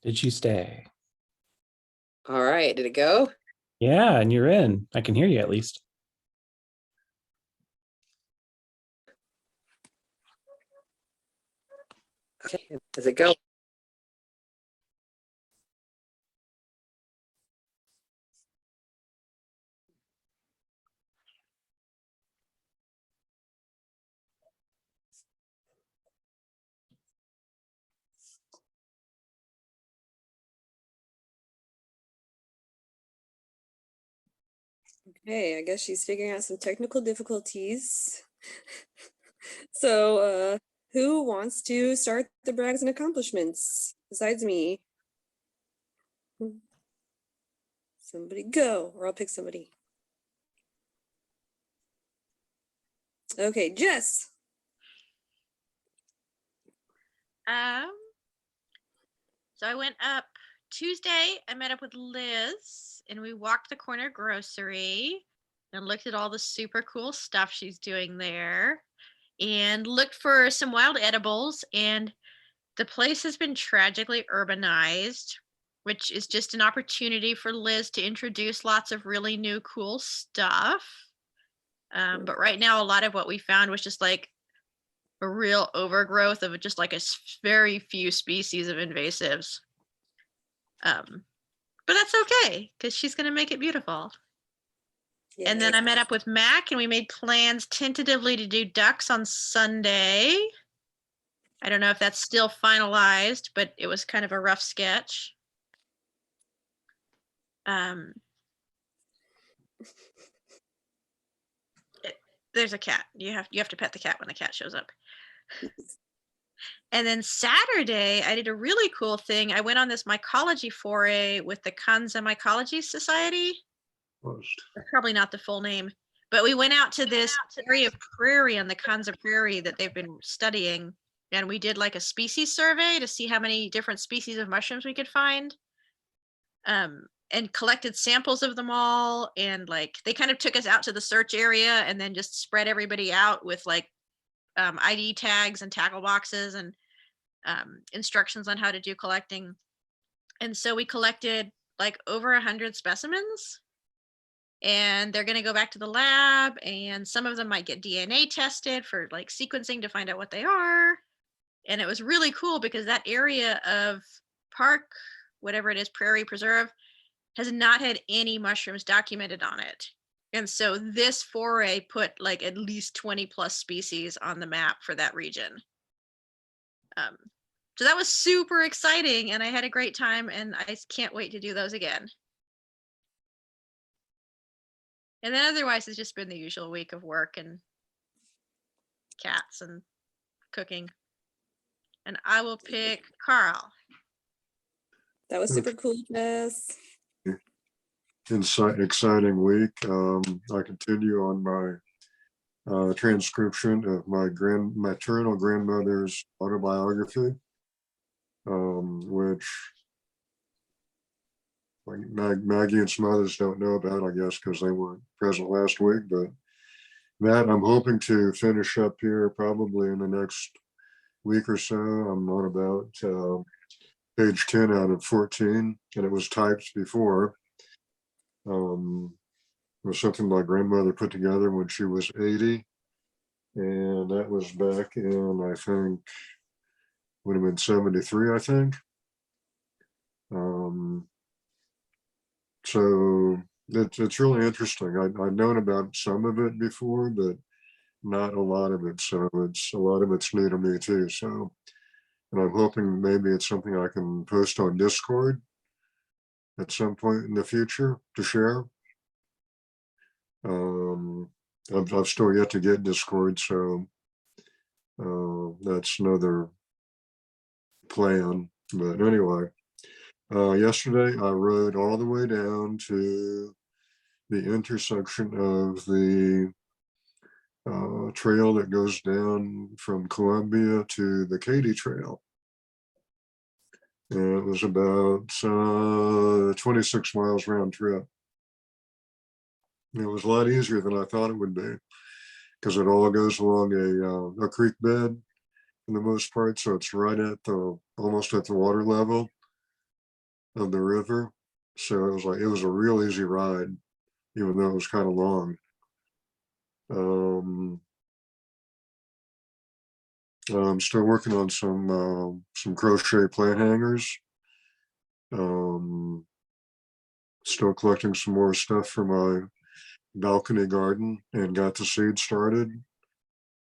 Did you stay? All right, did it go? Yeah, and you're in. I can hear you at least. Okay, does it go? Okay, I guess she's figuring out some technical difficulties. So, who wants to start the brags and accomplishments besides me? Somebody go, or I'll pick somebody. Okay, Jess. Um, so I went up Tuesday. I met up with Liz and we walked the corner grocery and looked at all the super cool stuff she's doing there and looked for some wild edibles. And the place has been tragically urbanized, which is just an opportunity for Liz to introduce lots of really new cool stuff. But right now, a lot of what we found was just like a real overgrowth of just like very few species of invasives. But that's okay because she's going to make it beautiful. Yeah. And then I met up with Mac and we made plans tentatively to do ducks on Sunday. I don't know if that's still finalized, but it was kind of a rough sketch. There's a cat. You have to pet the cat when the cat shows up. And then Saturday, I did a really cool thing. I went on this mycology foray with the Kanza Mycology Society. That's probably not the full name, but we went out to this area of prairie on the Kanza Prairie that they've been studying, and we did like a species survey to see how many different species of mushrooms we could find, and collected samples of them all. And like they kind of took us out to the search area and then just spread everybody out with like ID tags and tackle boxes and instructions on how to do collecting. And so we collected like over 100 specimens, and they're going to go back to the lab, and some of them might get DNA tested for like sequencing to find out what they are. And it was really cool because that area of park, whatever it is, Prairie Preserve, has not had any mushrooms documented on it. And so this foray put like at least 20 plus species on the map for that region. So that was super exciting and I had a great time and I can't wait to do those again. And then otherwise it's just been the usual week of work and cats and cooking. And I will pick Carl. That was super cool, Jess. Exciting week. I continue on my transcription of my maternal grandmother's autobiography, which Maggie and some others don't know about, I guess, because they weren't present last week. But that I'm hoping to finish up here probably in the next week or so. I'm on about page 10 out of 14, and it was typed before. It was something my grandmother put together when she was 80. And that was back in, I think, would have been 73, I think. So it's really interesting. I'd known about some of it before, but not a lot of it. So a lot of it's new to me too. So, and I'm hoping maybe it's something I can post on Discord at some point in the future to share. I've still yet to get Discord, so that's another plan. But anyway, yesterday I rode all the way down to the intersection of the trail that goes down from Columbia to the Katy Trail. And it was about 26 miles round trip. It was a lot easier than I thought it would be because it all goes along a creek bed for the most part. So it's right at almost at the water level. of the river. So it was a real easy ride, even though it was kind of long. I'm still working on some crochet plant hangers. Still collecting some more stuff for my balcony garden and got the seed started.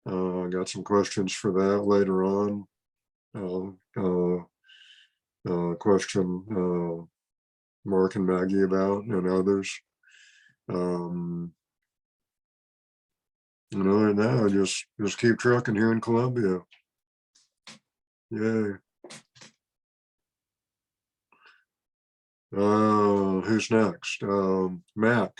Got some questions for that later on. Question Mark and Maggie about, and others. And other than that, I just keep trucking here in Columbia. Yay. Who's next? Mac.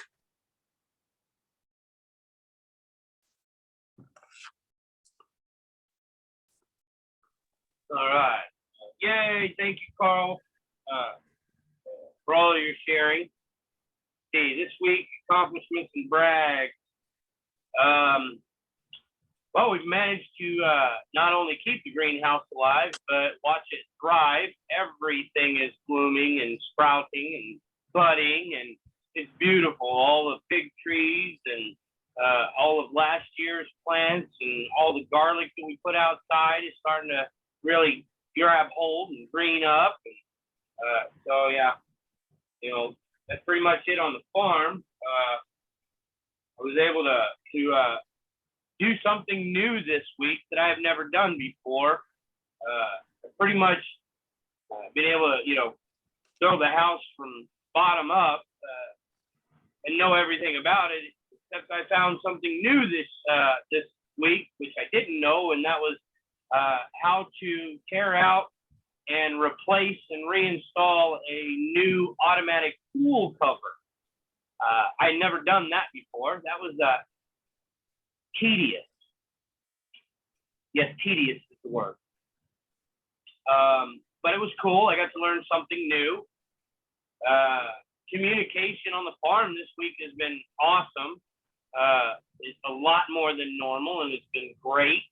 All right. Yay. Thank you, Carl, for all your sharing. See, this week, accomplishments and brags. Well, we've managed to not only keep the greenhouse alive, but watch it thrive. Everything is blooming and sprouting and budding, and it's beautiful. All the fig trees and all of last year's plants and all the garlic that we put outside is starting to really grab hold and green up. And, so yeah, you know, that's pretty much it on the farm. I was able to do something new this week that I have never done before. Pretty much been able to, you know, build the house from bottom up and know everything about it. Except I found something new this week, which I didn't know, and that was how to tear out and replace and reinstall a new automatic pool cover. I'd never done that before. That was tedious. Yes, tedious is the word. But it was cool. I got to learn something new. Communication on the farm this week has been awesome. It's a lot more than normal, and it's been great.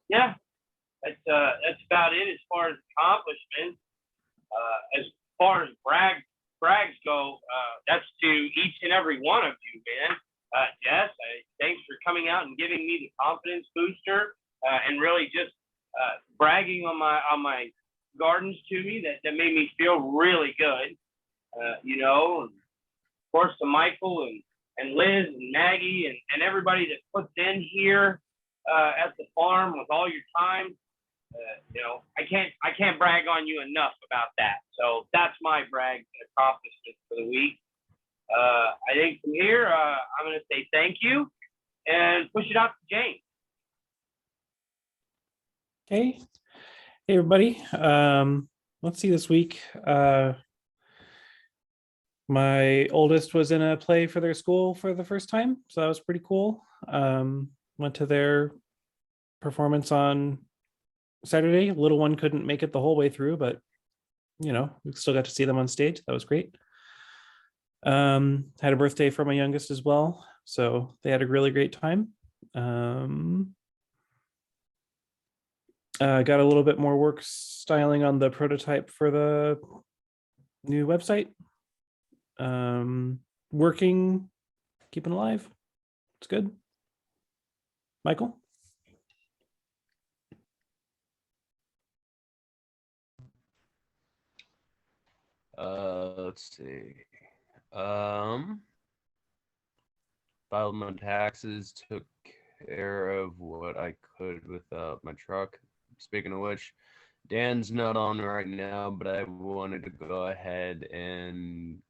Yeah, that's about it as far as accomplishments. As far as brags go, that's to each and every one of you, man. Jess, thanks for coming out and giving me the confidence booster, and really just bragging on my gardens to me. That made me feel really good. You know, and of course to Michael and Liz and Maggie and everybody that puts in here at the farm with all your time. You know, I can't brag on you enough about that. So that's my brag and accomplishment for the week. I think from here, I'm going to say thank you and push it out to James. Okay. Hey, everybody. Let's see this week. My oldest was in a play for their school for the first time, so that was pretty cool. Went to their performance on Saturday. Little one couldn't make it the whole way through, but you know, we still got to see them on stage. That was great. Had a birthday for my youngest as well, so they had a really great time. Got a little bit more work styling on the prototype for the new website. Working, keeping alive. It's good. Michael? Let's see. Filed my taxes, took care of what I could with my truck. Speaking of which, Dan's not on right now, but I wanted to go ahead and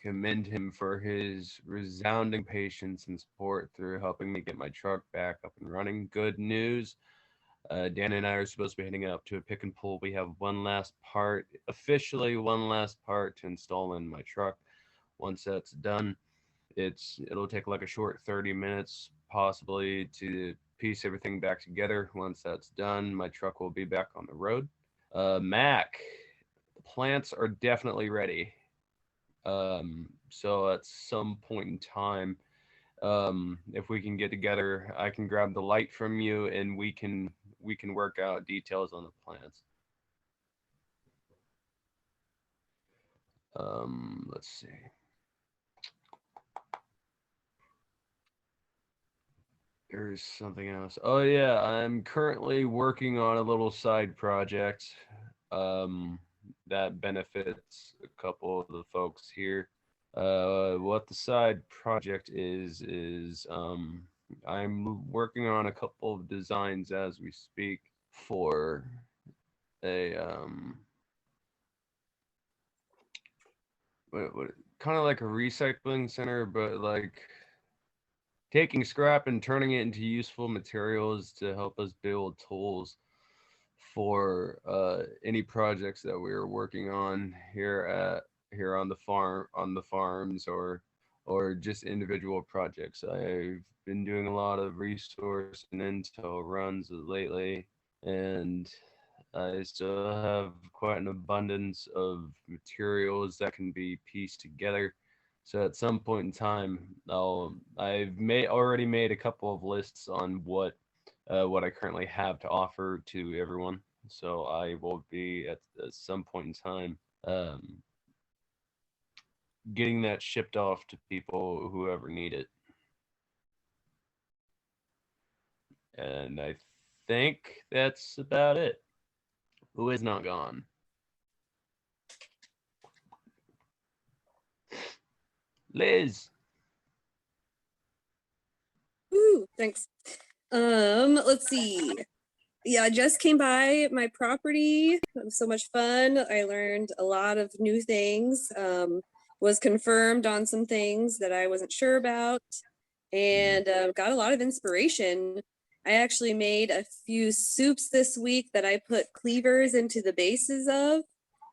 commend him for his resounding patience and support through helping me get my truck back up and running. Good news. Dan and I are supposed to be heading up to a pick and pull. We have officially one last part to install in my truck. Once that's done, it'll take like a short 30 minutes possibly to piece everything back together. Once that's done, my truck will be back on the road. Mac, the plants are definitely ready. So at some point in time, if we can get together, I can grab the light from you and we can work out details on the plants. Let's see. There's something else. Oh yeah, I'm currently working on a little side project that benefits a couple of the folks here. What the side project is I'm working on a couple of designs as we speak for a what kind of like a recycling center, but like taking scrap and turning it into useful materials to help us build tools for any projects that we are working on here on the farms or just individual projects. I've been doing a lot of resource and intel runs lately, and I still have quite an abundance of materials that can be pieced together. So at some point in time, I've already made a couple of lists on what I currently have to offer to everyone. So I will be at some point in time getting that shipped off to people who ever need it. And I think that's about it. Who is not gone? Liz. Ooh, thanks. Let's see. Yeah, I just came by my property. It was so much fun. I learned a lot of new things. Was confirmed on some things that I wasn't sure about, and got a lot of inspiration. I actually made a few soups this week that I put cleavers into the bases of,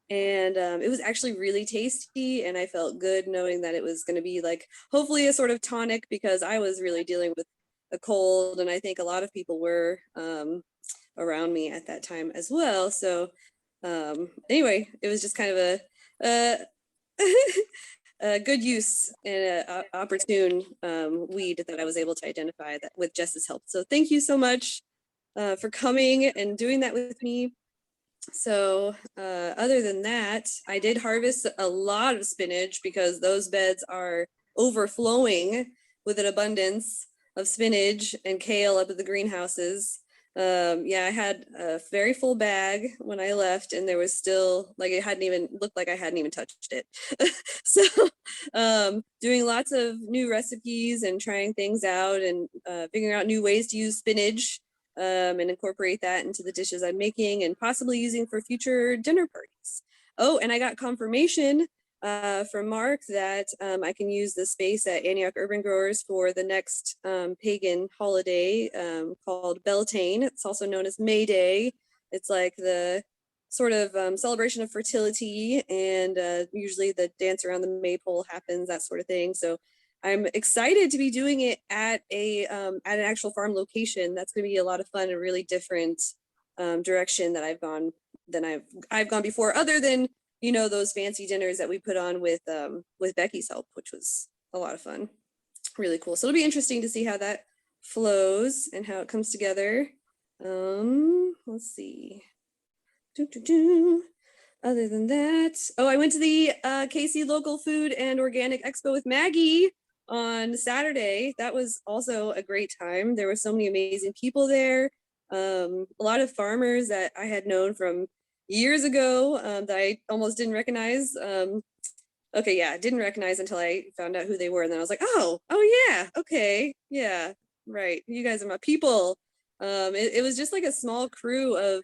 and it was actually really tasty, and I felt good knowing that it was going to be like hopefully a sort of tonic, because I was really dealing with a cold, and I think a lot of people were around me at that time as well. So anyway, it was just kind of a good use and a opportune weed that I was able to identify that with Jess's help. So thank you so much for coming and doing that with me. So other than that, I did harvest a lot of spinach because those beds are overflowing with an abundance of spinach and kale up at the greenhouses. Yeah, I had a very full bag when I left, and there was still like it hadn't even looked like I hadn't even touched it. So doing lots of new recipes and trying things out and figuring out new ways to use spinach and incorporate that into the dishes I'm making and possibly using for future dinner parties. Oh, and I got confirmation from Mark that I can use the space at Antioch Urban Growers for the next pagan holiday called Beltane. It's also known as May Day. It's like the sort of celebration of fertility, and usually the dance around the maypole happens, that sort of thing. So I'm excited to be doing it at an actual farm location. That's going to be a lot of fun, and really different direction that I've gone before, other than those fancy dinners that we put on with Becky's help, which was a lot of fun. Really cool. So it'll be interesting to see how that flows and how it comes together. Let's see. Other than that, I went to the KC Local Food and Organic Expo with Maggie on Saturday. That was also a great time. There were so many amazing people there. A lot of farmers that I had known from years ago that I almost didn't recognize. Didn't recognize until I found out who they were. And then I was like, oh yeah, okay, yeah, right. You guys are my people. It was just like a small crew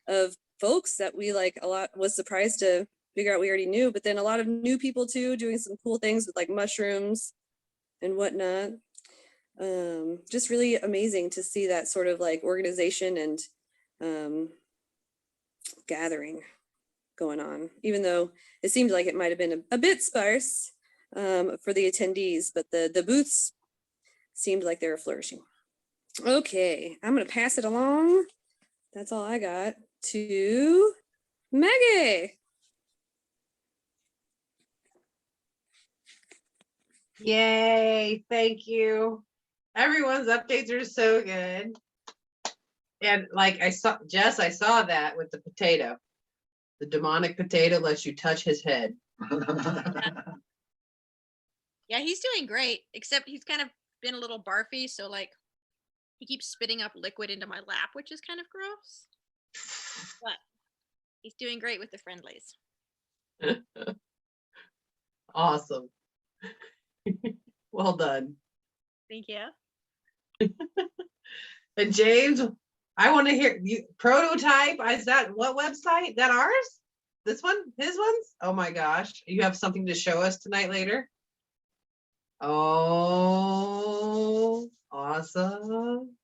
of folks that we was surprised to figure out we already knew, but then a lot of new people too, doing some cool things with like mushrooms and whatnot. Just really amazing to see that sort of like organization and gathering going on, even though it seemed like it might have been a bit sparse for the attendees, but the booths seemed like they were flourishing. Okay, I'm gonna pass it along. That's all I got to Maggie. Yay, thank you. Everyone's updates are so good. And like I saw that with the potato. The demonic potato lets you touch his head. Yeah, he's doing great, except he's kind of been a little barfy, so like he keeps spitting up liquid into my lap, which is kind of gross. But he's doing great with the friendlies. Awesome. Well done. Thank you. And James, I want to hear you prototype. Is that what website? That ours? This one? His ones? Oh my gosh. You have something to show us tonight later? Oh, awesome.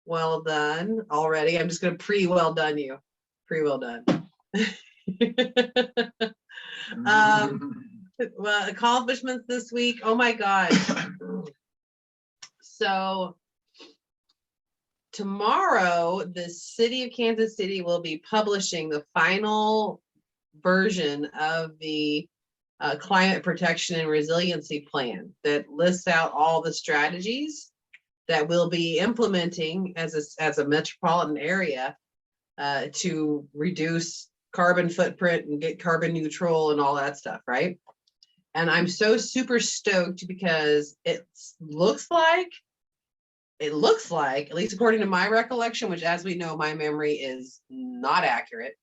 Well done already. I'm just gonna well done you. Well done. Well, accomplishments this week. Oh my God. So tomorrow, the city of Kansas City will be publishing the final version of the climate protection and resiliency plan that lists out all the strategies that we'll be implementing as a metropolitan area to reduce carbon footprint and get carbon neutral and all that stuff, right? And I'm so super stoked because it looks like, at least according to my recollection, which as we know, my memory is not accurate.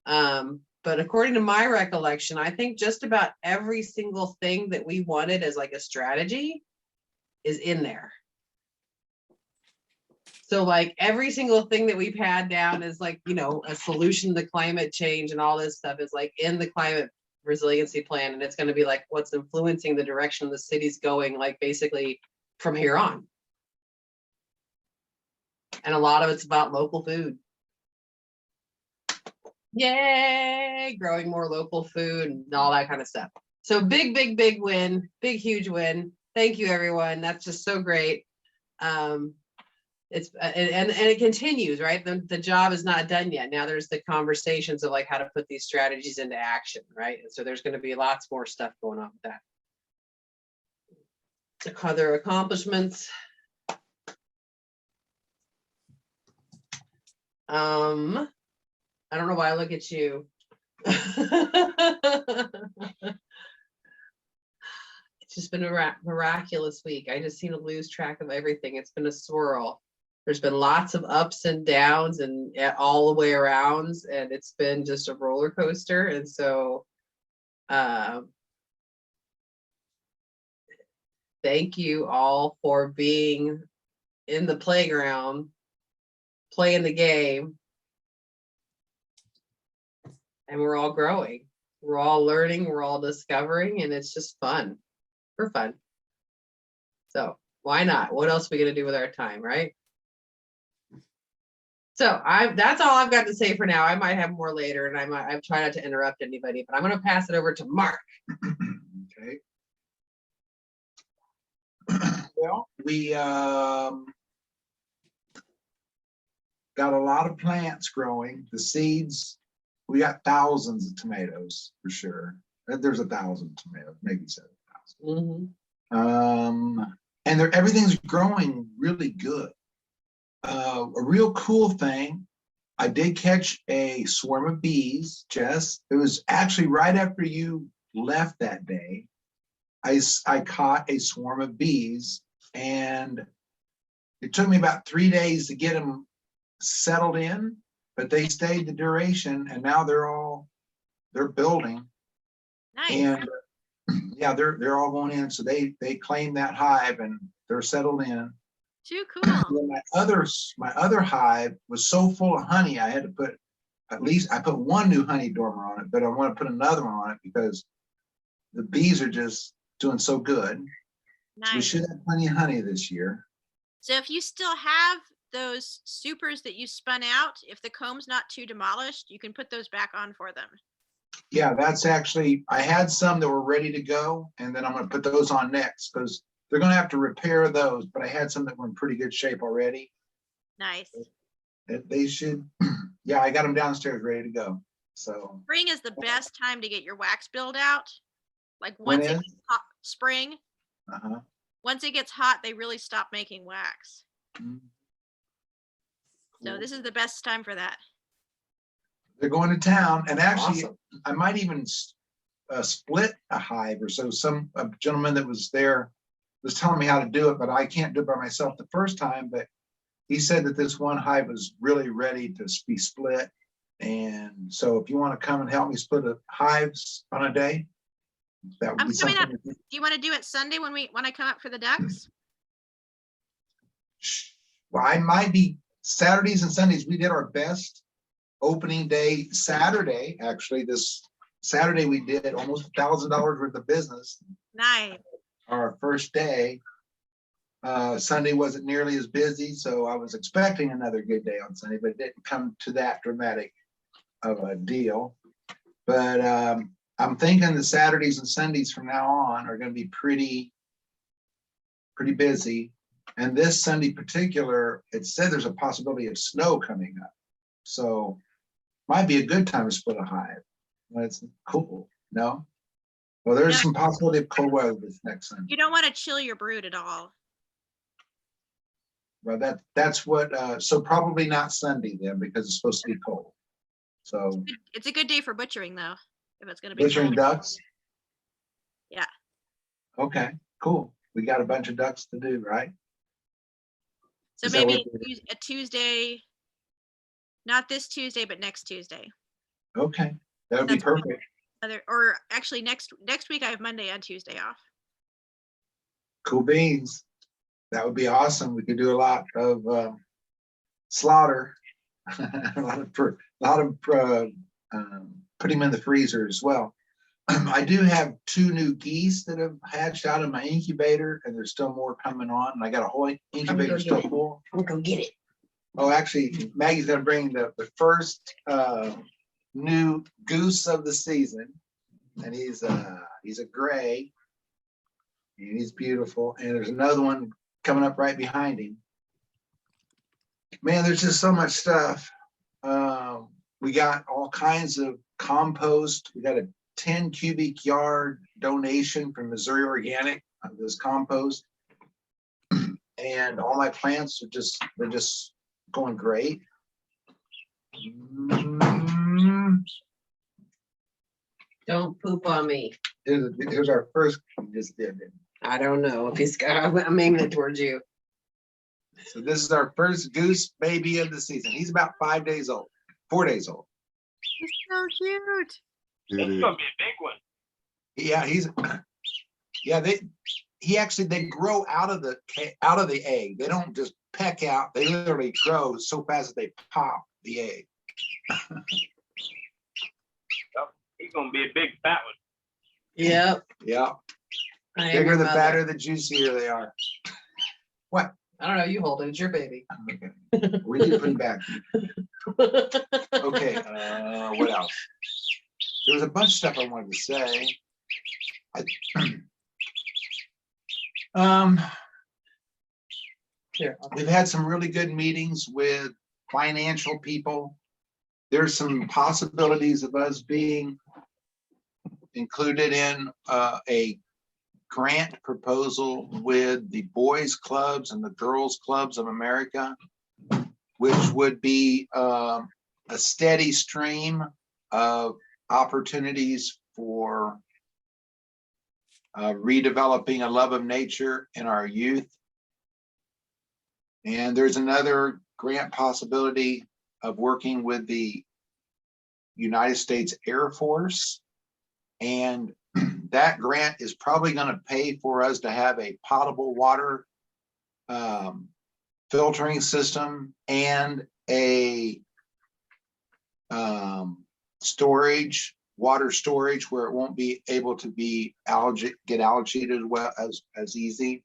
But according to my recollection, I think just about every single thing that we wanted as like a strategy is in there. So like every single thing that we've had down is like, you know, a solution to climate change and all this stuff is like in the climate resiliency plan. And it's going to be like what's influencing the direction the city's going, like basically from here on. And a lot of it's about local food. Yay, growing more local food and all that kind of stuff. So big win, big, huge win. Thank you, everyone. That's just so great. It's and it continues, right? The job is not done yet. Now there's the conversations of like how to put these strategies into action, right? And so there's going to be lots more stuff going on with that. Other accomplishments. I don't know why I look at you. It's just been a miraculous week. I just seem to lose track of everything. It's been a swirl. There's been lots of ups and downs and all the way around, and it's been just a roller coaster. And so thank you all for being in the playground, playing the game. And we're all growing. We're all learning, we're all discovering, and it's just fun. For fun. So why not? What else are we gonna do with our time, right? So that's all I've got to say for now. I might have more later, and I'm trying not to interrupt anybody, but I'm gonna pass it over to Mark. Okay. Well, we got a lot of plants growing. The seeds, we got thousands of tomatoes for sure. There's 1,000 tomatoes, maybe 7,000. And everything's growing really good. A real cool thing, I did catch a swarm of bees, Jess. It was actually right after you left that day. I caught a swarm of bees, and it took me about 3 days to get them settled in, but they stayed the duration, and now they're building. Nice. And yeah, they're all going in. So they claimed that hive and they're settled in. Too cool. Then my other hive was so full of honey, I had to put I put one new honey dormer on it, but I want to put another one on it because the bees are just doing so good. Nice. So we should have plenty of honey this year. So if you still have those supers that you spun out, if the comb's not too demolished, you can put those back on for them. Yeah, that's actually, I had some that were ready to go, and then I'm going to put those on next because they're going to have to repair those, but I had some that were in pretty good shape already. Nice. They should, yeah, I got them downstairs ready to go. So Spring is the best time to get your wax build out. Like When once it is? gets hot, spring, uh-huh. once it gets hot, they really stop making wax. Mhm. So Cool. this is the best time for that. They're going to town, and actually, Awesome. I might even split a hive or so. A gentleman that was there was telling me how to do it, but I can't do it by myself the first time. But he said that this one hive was really ready to be split. And so if you want to come and help me split the hives on a day, that would I'm be coming something. up. Do you want to do it Sunday when I come up for the ducks? Well, I might be Saturdays and Sundays. We did our best opening day Saturday. Actually, this Saturday we did almost $1,000 worth of business. Nice. Our first day. Sunday wasn't nearly as busy, so I was expecting another good day on Sunday, but it didn't come to that dramatic of a deal. But I'm thinking the Saturdays and Sundays from now on are going to be pretty busy. And this Sunday particular, it said there's a possibility of snow coming up. So might be a good time to split a hive. Well, it's cool. No? Well, there's Yeah. some possibility of cold weather this next Sunday. You don't want to chill your brood at all. Well, that's what, so probably not Sunday then, because it's supposed to be cold. So It's a good day for butchering though, if it's going to be butchering cold. ducks? Yeah. Okay, cool. We got a bunch of ducks to do, right? So Is that maybe what a Tuesday, not this Tuesday, but next Tuesday. Okay, that would be That's fine. perfect. Or actually next week I have Monday and Tuesday off. Cool beans. That would be awesome. We could do a lot of slaughter. a lot of put them in the freezer as well. I do have 2 new geese that have hatched out of my incubator, and there's still more coming on. And I got a whole incubator still full. I'm gonna go get it. Oh, actually, Maggie's gonna bring the first new goose of the season, and he's a gray, and he's beautiful. And there's another one coming up right behind him. Man, there's just so much stuff. We got all kinds of compost. We got a 10 cubic yard donation from Missouri Organic of this compost. And all my plants are they're just going great. Don't poop on me. Here's our first, we just did it. I don't know if he's got, I'm aiming it towards you. So this is our first goose baby of the season. He's about 4 days old. He's so cute. It's gonna be a big one. Yeah, they grow out of the egg. They don't just peck out. They literally grow so fast that they pop the egg. He's gonna be a big fat one. Yep. Yeah, I am bigger your the mother. fatter, the juicier they are. What? I don't know, you hold it, it's your baby. Okay. We need to put him back. Okay, what else? There was a bunch of stuff I wanted to say. Here, We've had some really good meetings with financial people. There's some possibilities of us being included in a grant proposal with the Boys Clubs and the Girls Clubs of America, which would be a steady stream of opportunities for redeveloping a love of nature in our youth. And there's another grant possibility of working with the United States Air Force. And that grant is probably going to pay for us to have a potable water filtering system and a water storage where it won't be able to be get algaed as easy.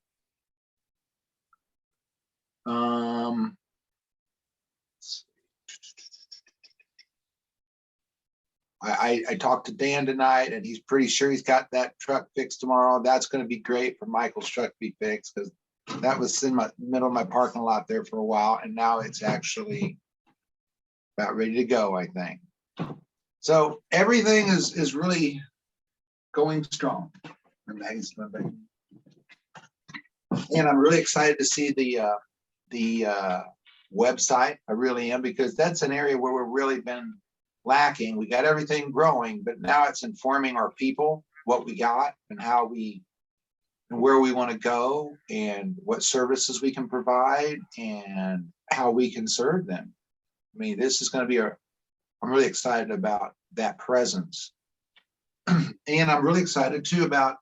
I talked to Dan tonight, and he's pretty sure he's got that truck fixed tomorrow. That's going to be great for Michael's truck to be fixed, because that was in my middle of my parking lot there for a while, and now it's actually about ready to go, I think. So everything is really going strong. And I'm really excited to see the website. I really am, because that's an area where we've really been lacking. We got everything growing, but now it's informing our people what we got and how we and where we want to go and what services we can provide and how we can serve them. I mean, this is going to be I'm really excited about that presence. And I'm really excited too about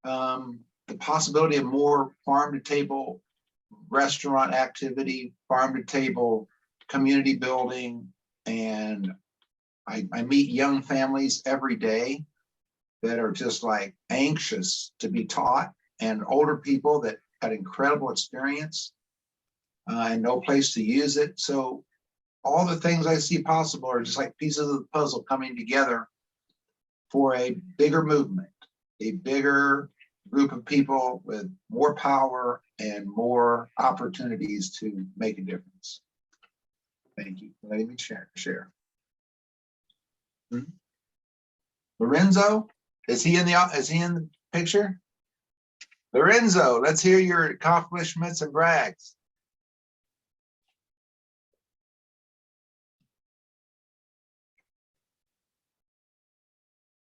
the possibility of more farm to table restaurant activity, farm to table community building. And I meet young families every day that are just like anxious to be taught, and older people that had incredible experience and no place to use it. So all the things I see possible are just like pieces of the puzzle coming together for a bigger movement, a bigger group of people with more power and more opportunities to make a difference. Thank you for letting me share. Lorenzo, is he in the picture? Lorenzo, let's hear your accomplishments and brags.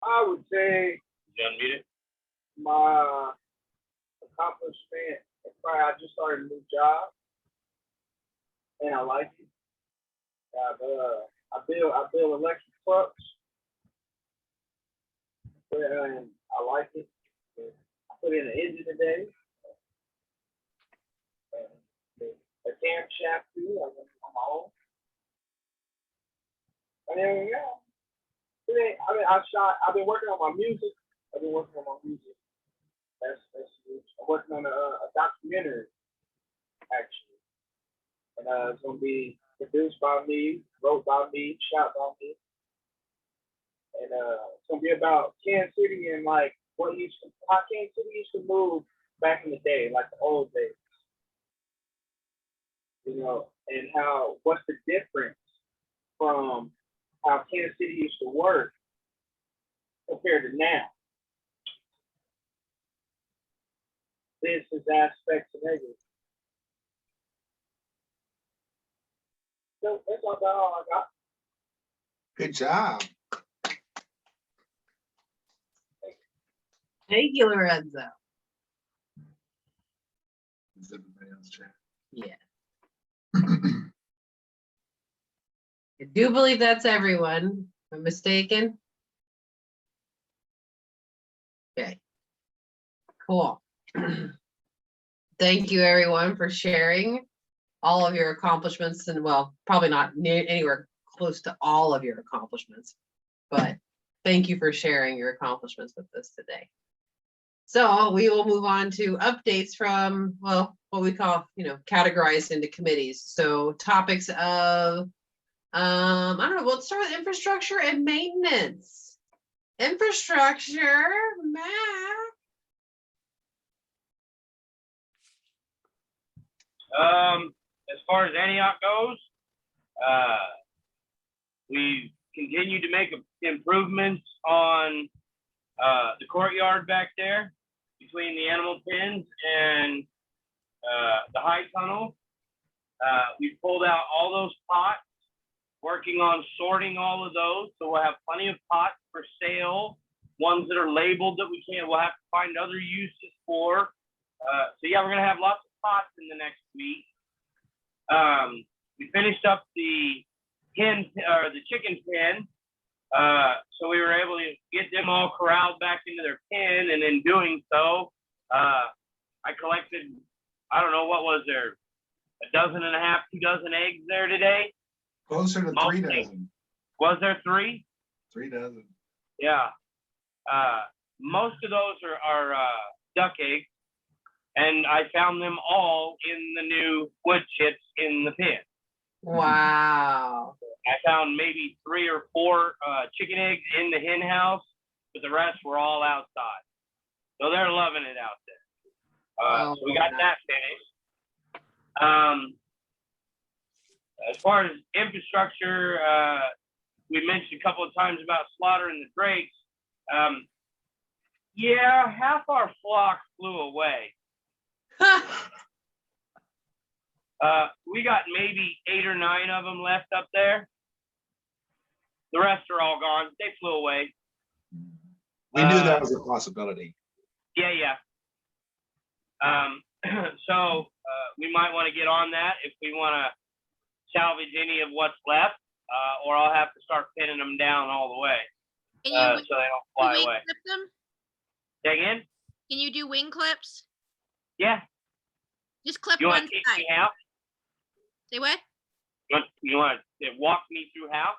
I would say my accomplishment is probably I just started a new job and I like it. I build electric trucks and I like it. I put in an engine today. A camshaft too. I went on my own. And then I've been working on my music. I'm working on a documentary, actually. And it's going to be produced by me, wrote by me, shot by me. And it's going to be about Kansas City and like how Kansas City used to move back in the day, like the old days. You know, and what's the difference from how Kansas City used to work compared to now. This is aspects of everything. So that's all I got. Good job. Thank you, Lorenzo. Is everybody else chat? Yeah. I do believe that's everyone. Am I mistaken? Okay. Cool. Thank you, everyone, for sharing all of your accomplishments, and well, probably not anywhere close to all of your accomplishments, but thank you for sharing your accomplishments with us today. So we will move on to updates from, well, what we call, categorized into committees. So topics of, I don't know, we'll start with infrastructure and maintenance. Infrastructure, Matt. As far as Antioch goes, we continue to make improvements on the courtyard back there between the animal pens and the high tunnel. We pulled out all those pots, working on sorting all of those. So we'll have plenty of pots for sale, ones that are labeled that we'll have to find other uses for. So yeah, we're gonna have lots of pots in the next week. We finished up the chicken pen. So we were able to get them all corralled back into their pen, and in doing so, I collected, I don't know, what was there, 1.5 dozen, 2 dozen eggs there today? Closer to 3 dozen. Was there 3? 3 dozen. Yeah. Most of those are duck eggs, and I found them all in the new wood chips in the pen. Wow. I found maybe 3 or 4 chicken eggs in the hen house, but the rest were all outside. So they're loving it out there. So we got that finished. As far as infrastructure, we mentioned a couple of times about slaughter and the drakes. Yeah, half our flock flew away. We got maybe 8 or 9 of them left up there. The rest are all gone. They flew away. We knew that was a possibility. Yeah, yeah. So we might want to get on that if we want to salvage any of what's left, or I'll have to start pinning them down all the way Can so you they don't do fly wing away. clip them? Say again? Can you do wing clips? Yeah. Just clip You want one to teach side. me how? Say what? You want to walk me through how?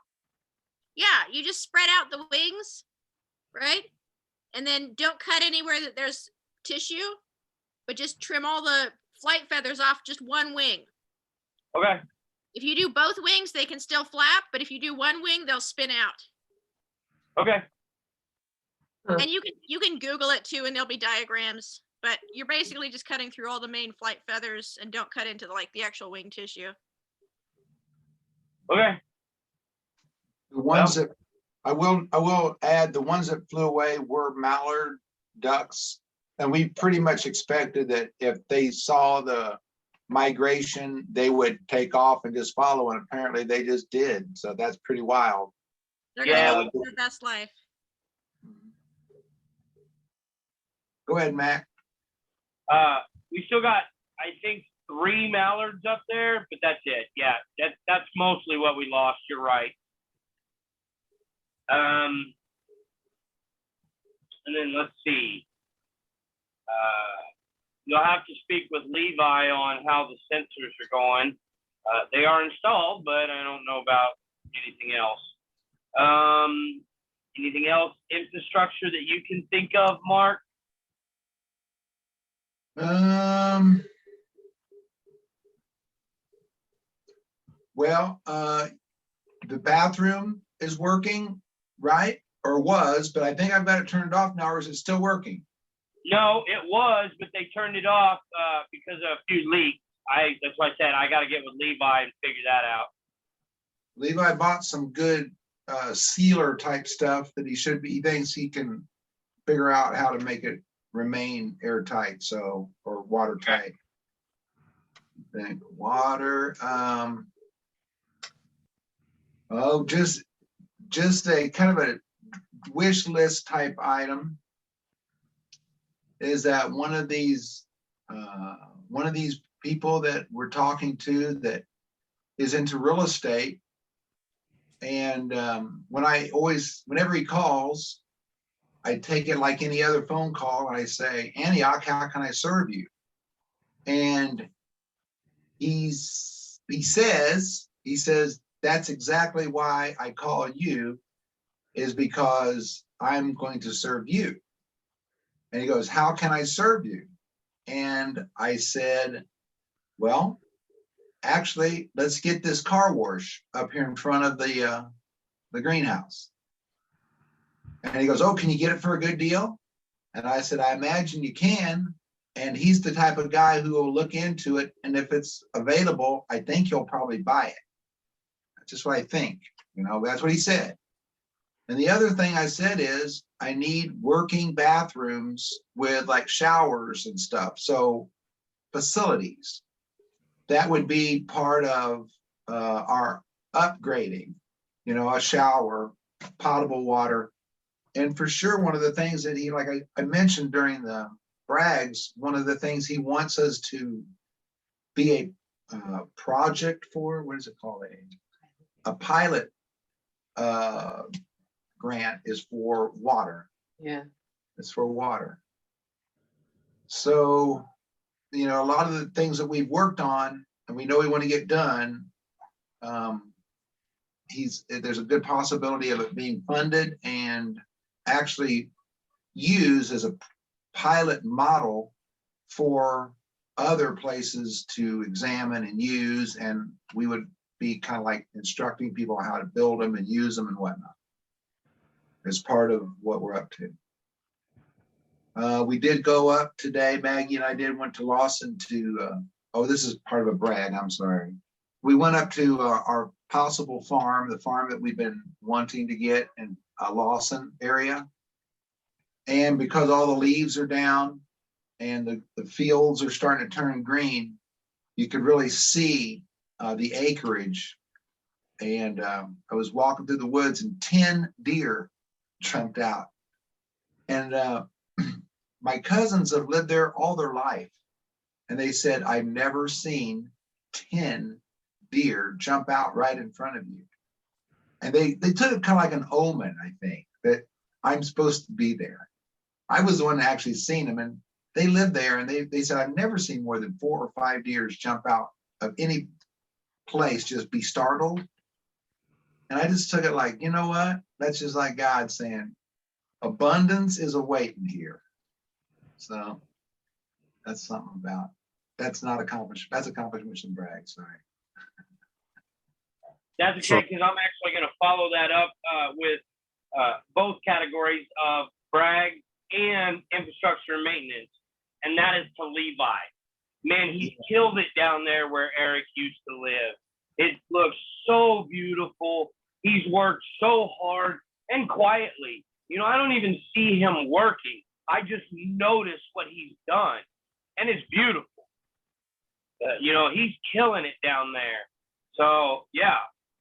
Yeah, you just spread out the wings, right? And then don't cut anywhere that there's tissue, but just trim all the flight feathers off just one wing. Okay. If you do both wings, they can still flap, but if you do one wing, they'll spin out. Okay. And you can Google it too, and there'll be diagrams. But you're basically just cutting through all the main flight feathers, and don't cut into the actual wing tissue. Okay. The ones that, I will add, the ones that flew away were mallard ducks. And we pretty much expected that if they saw the migration, they would take off and just follow, and apparently they just did. So that's pretty wild. They're Yeah, gonna go for their best life. Go ahead, Mac. We still got, I think, 3 mallards up there, but that's it. Yeah, that's mostly what we lost. You're right. And then let's see. You'll have to speak with Levi on how the sensors are going. They are installed, but I don't know about anything else. Anything else infrastructure that you can think of, Mark? Well, the bathroom is working, right? Or was, but I think I've got it turned off now, or is it still working? No, it was, but they turned it off because of a few leaks. That's why I said I got to get with Levi and figure that out. Levi bought some good sealer type stuff that he thinks he can figure out how to make it remain airtight, so, or watertight. I think water, oh, just a kind of a wish list type item is that one of these people that we're talking to that is into real estate, and whenever he calls, I take it like any other phone call and I say, Antioch, how can I serve you? And he says that's exactly why I call you, is because I'm going to serve you. And he goes, how can I serve you? And I said, well, actually, let's get this car wash up here in front of the greenhouse. And he goes, oh, can you get it for a good deal? And I said, I imagine you can. And he's the type of guy who will look into it. And if it's available, I think he'll probably buy it. That's just what I think. That's what he said. And the other thing I said is, I need working bathrooms with like showers and stuff. So facilities, that would be part of our upgrading, a shower, potable water. And for sure, one of the things that he, like I mentioned during the brags, one of the things he wants us to be a project for, what is it called? A pilot grant is for water. Yeah. It's for water. So, a lot of the things that we've worked on and we know we want to get done, there's a good possibility of it being funded and actually used as a pilot model for other places to examine and use, and we would be kind of like instructing people how to build them and use them and whatnot as part of what we're up to. We did go up today, Maggie and I went to Lawson to, this is part of a brag, I'm sorry. We went up to our possible farm, the farm that we've been wanting to get in Lawson area. And because all the leaves are down and the fields are starting to turn green, you could really see the acreage And I was walking through the woods and 10 deer jumped out. And my cousins have lived there all their life. And they said, I've never seen 10 deer jump out right in front of you. And they took it kind of like an omen, I think, that I'm supposed to be there. I was the one that actually seen them, and they lived there, and they said, I've never seen more than 4 or 5 deers jump out of any place, just be startled. And I just took it like, you know what? That's just like God saying, abundance is awaiting here. So that's something about, that's not accomplished. That's accomplishment and brag, sorry. That's okay, because I'm actually going to follow that up with both categories of brag and infrastructure and maintenance, and that is to Levi. Man, he's killed it down there where Eric used to live. It looks so beautiful. He's worked so hard and quietly. You know, I don't even see him working. I just notice what he's done, and it's beautiful. You know, he's killing it down there. So, yeah.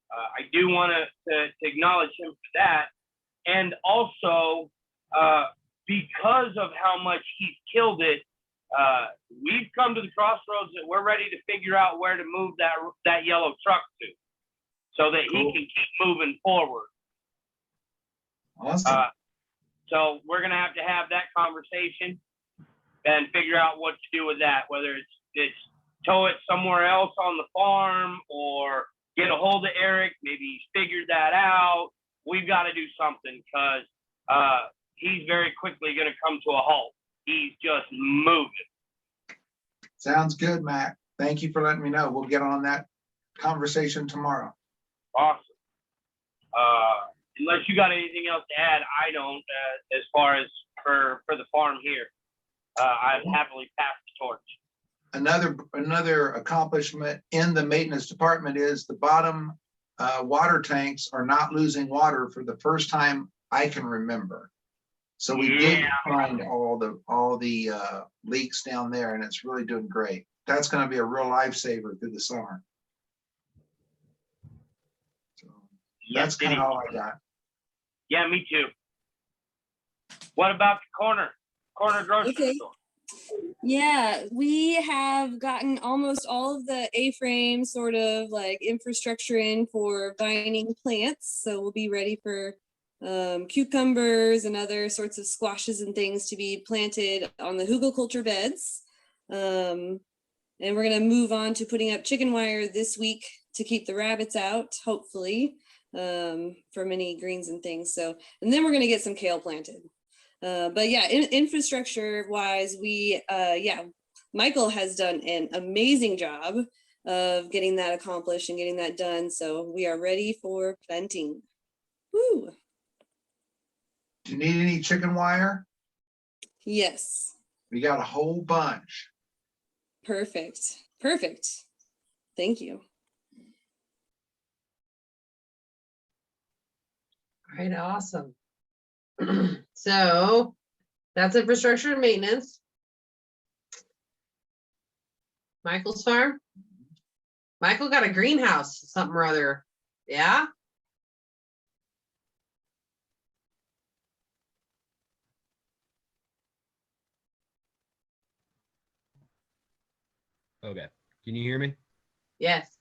I do want to acknowledge him for that. And also, because of how much he's killed it, we've come to the crossroads that we're ready to figure out where to move that yellow truck to so that he can keep moving forward. Awesome. So we're going to have that conversation and figure out what to do with that, whether it's tow it somewhere else on the farm or get a hold of Eric. Maybe he's figured that out. We've got to do something because he's very quickly going to come to a halt. He's just moving. Sounds good, Matt. Thank you for letting me know. We'll get on that conversation tomorrow. Awesome. Unless you got anything else to add, I don't, as far as for the farm here. I've happily passed the torch. Another accomplishment in the maintenance department is the bottom water tanks are not losing water for the first time I can remember. So we did find all the leaks down there, and it's really doing great. That's going to be a real lifesaver through the summer. So that's kind of all I got. Yeah, me too. What about the corner grocery store? Yeah, we have gotten almost all of the A-frame sort of like infrastructure in for vining plants. So we'll be ready for cucumbers and other sorts of squashes and things to be planted on the hugelkultur beds. And we're going to move on to putting up chicken wire this week to keep the rabbits out, hopefully, from any greens and things. So, and then we're going to get some kale planted. But yeah, infrastructure wise, Michael has done an amazing job of getting that accomplished and getting that done. So we are ready for planting. Woo! Do you need any chicken wire? Yes. We got a whole bunch. Perfect. Thank you. All right, awesome. So that's infrastructure and maintenance. Michael's farm. Michael got a greenhouse, something or other. Yeah. Okay. Can you hear me? Yes.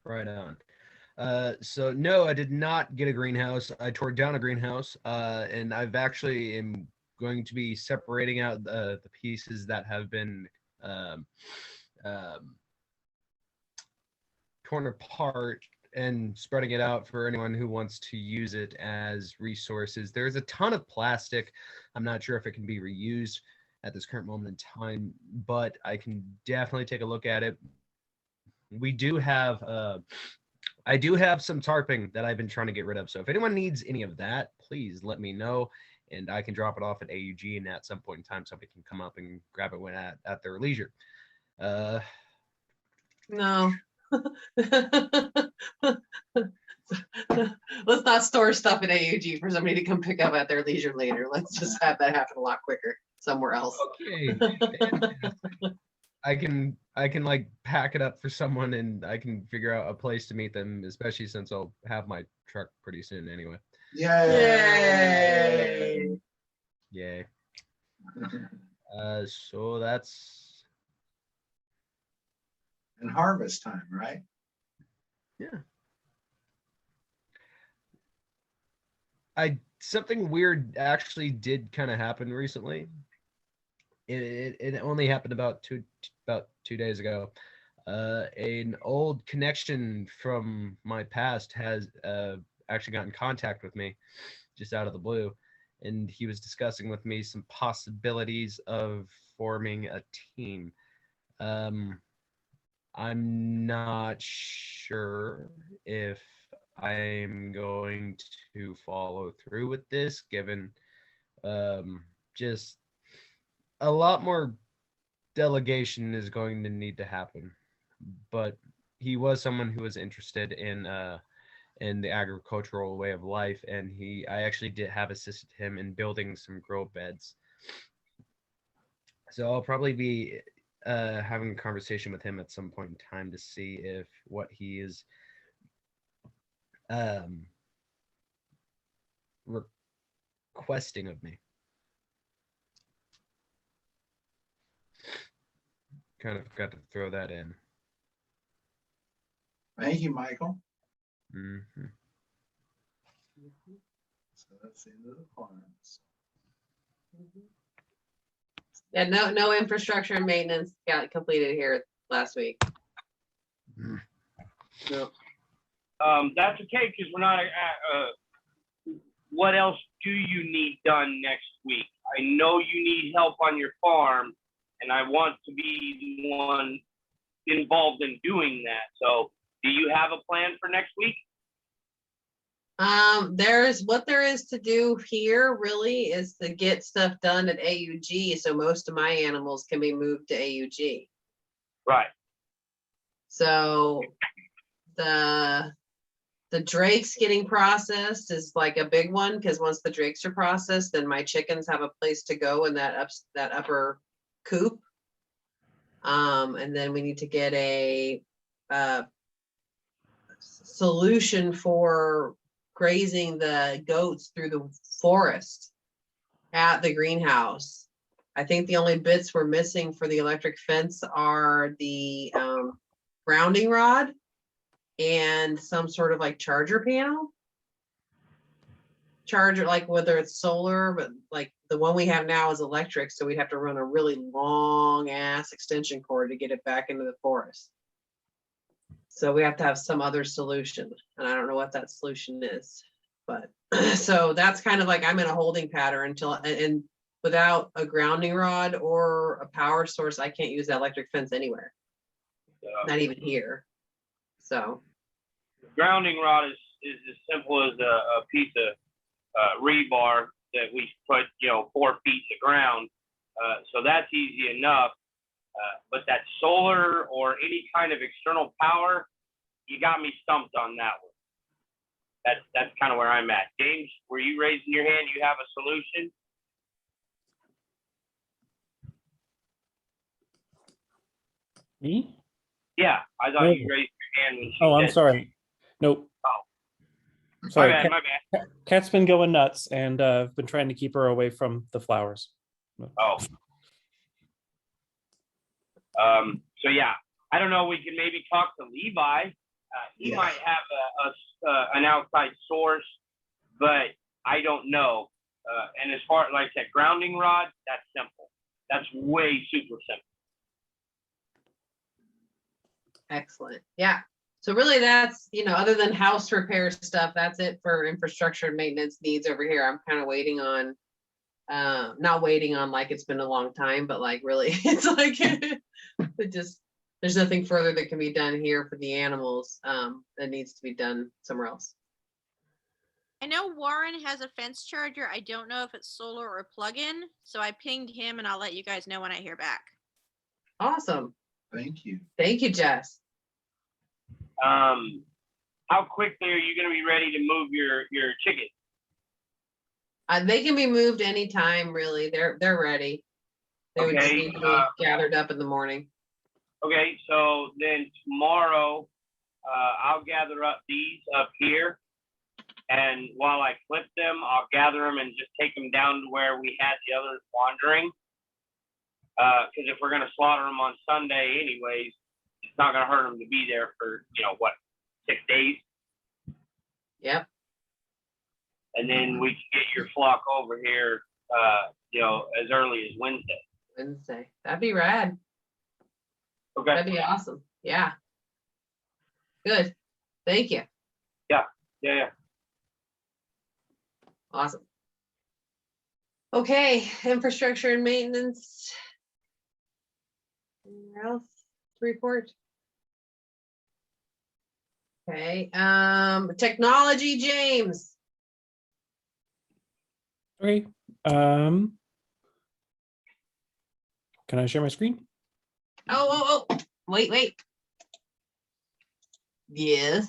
Right on. So no, I did not get a greenhouse. I tore down a greenhouse, and I've actually am going to be separating out the pieces that have been torn apart and spreading it out for anyone who wants to use it as resources. There's a ton of plastic. I'm not sure if it can be reused at this current moment in time, but I can definitely take a look at it. We do have I do have some tarping that I've been trying to get rid of. So if anyone needs any of that, please let me know, and I can drop it off at AUG, and at some point in time, somebody can come up and grab it when at their leisure. No. Let's not store stuff at AUG for somebody to come pick up at their leisure later. Let's just have that happen a lot quicker somewhere else. Okay. I can I can like pack it up for someone and I can figure out a place to meet them, especially since I'll have my truck pretty soon anyway. Yay! Yay. So that's And harvest time, right? something weird actually did kind of happen recently. It only happened about two days ago. An old connection from my past has actually got in contact with me just out of the blue, and he was discussing with me some possibilities of forming a team. I'm not sure if I'm going to follow through with this, given just a lot more delegation is going to need to happen. But he was someone who was interested in the agricultural way of life, and I actually did have assisted him in building some grow beds. So I'll probably be having a conversation with him at some point in time to see if what he is requesting of me. Kind of got to throw that in. Thank you, Michael. Mm-hmm. So that's the end of the plans. Yeah, no infrastructure and maintenance got completed here last week. No. That's okay, because we're not, what else do you need done next week? I know you need help on your farm, and I want to be the one involved in doing that. So do you have a plan for next week? What there is to do here really is to get stuff done at AUG, so most of my animals can be moved to AUG. Right. So the drakes getting processed is like a big one, because once the drakes are processed, then my chickens have a place to go in that upper coop. And then we need to get a solution for grazing the goats through the forest at the greenhouse. I think the only bits we're missing for the electric fence are the grounding rod and some sort of like charger panel. Charger, like whether it's solar, but like the one we have now is electric, so we'd have to run a really long ass extension cord to get it back into the forest. So we have to have some other solution, and I don't know what that solution is, but so that's kind of like I'm in a holding pattern until, and without a grounding rod or a power source, I can't use that electric fence anywhere, not even here. So Grounding rod is as simple as a piece of rebar that we put, 4 feet in the ground. So that's easy enough. But that solar or any kind of external power, you got me stumped on that one. That's kind of where I'm at. James, were you raising your hand? You have a solution? Me? Yeah, I thought you raised your hand when she Oh, I'm said- sorry. Nope. My Sorry. bad, my bad. Cat's been going nuts, and I've been trying to keep her away from the flowers. Oh. So yeah, I don't know. We can maybe talk to Levi. He Yeah. might have an outside source, but I don't know. And as far like that grounding rod, that's simple. That's way super simple. excellent. Yeah. So really that's, other than house repair stuff, that's it for infrastructure and maintenance needs over here. I'm kind of waiting on, not waiting on like it's been a long time, but like really it's like there's nothing further that can be done here for the animals that needs to be done somewhere else. I know Warren has a fence charger. I don't know if it's solar or plug-in. So I pinged him and I'll let you guys know when I hear back. Awesome. Thank you. Thank you, Jess. How quickly are you going to be ready to move your chickens? They can be moved anytime, really. They're ready. They would just Okay, need to be gathered up in the morning. Okay, so then tomorrow, I'll gather up these up here. And while I clip them, I'll gather them and just take them down to where we had the others wandering. Because if we're going to slaughter them on Sunday anyways, it's not going to hurt them to be there for, 6 days. Yep. And then we can get your flock over here, as early as Wednesday. Wednesday. That'd be rad. Okay. That'd be awesome. Yeah. Good. Thank you. Yeah. Awesome. Okay, infrastructure and maintenance. Anywhere else to report? Okay, technology, James. Okay. Can I share my screen? Oh, wait. Yes.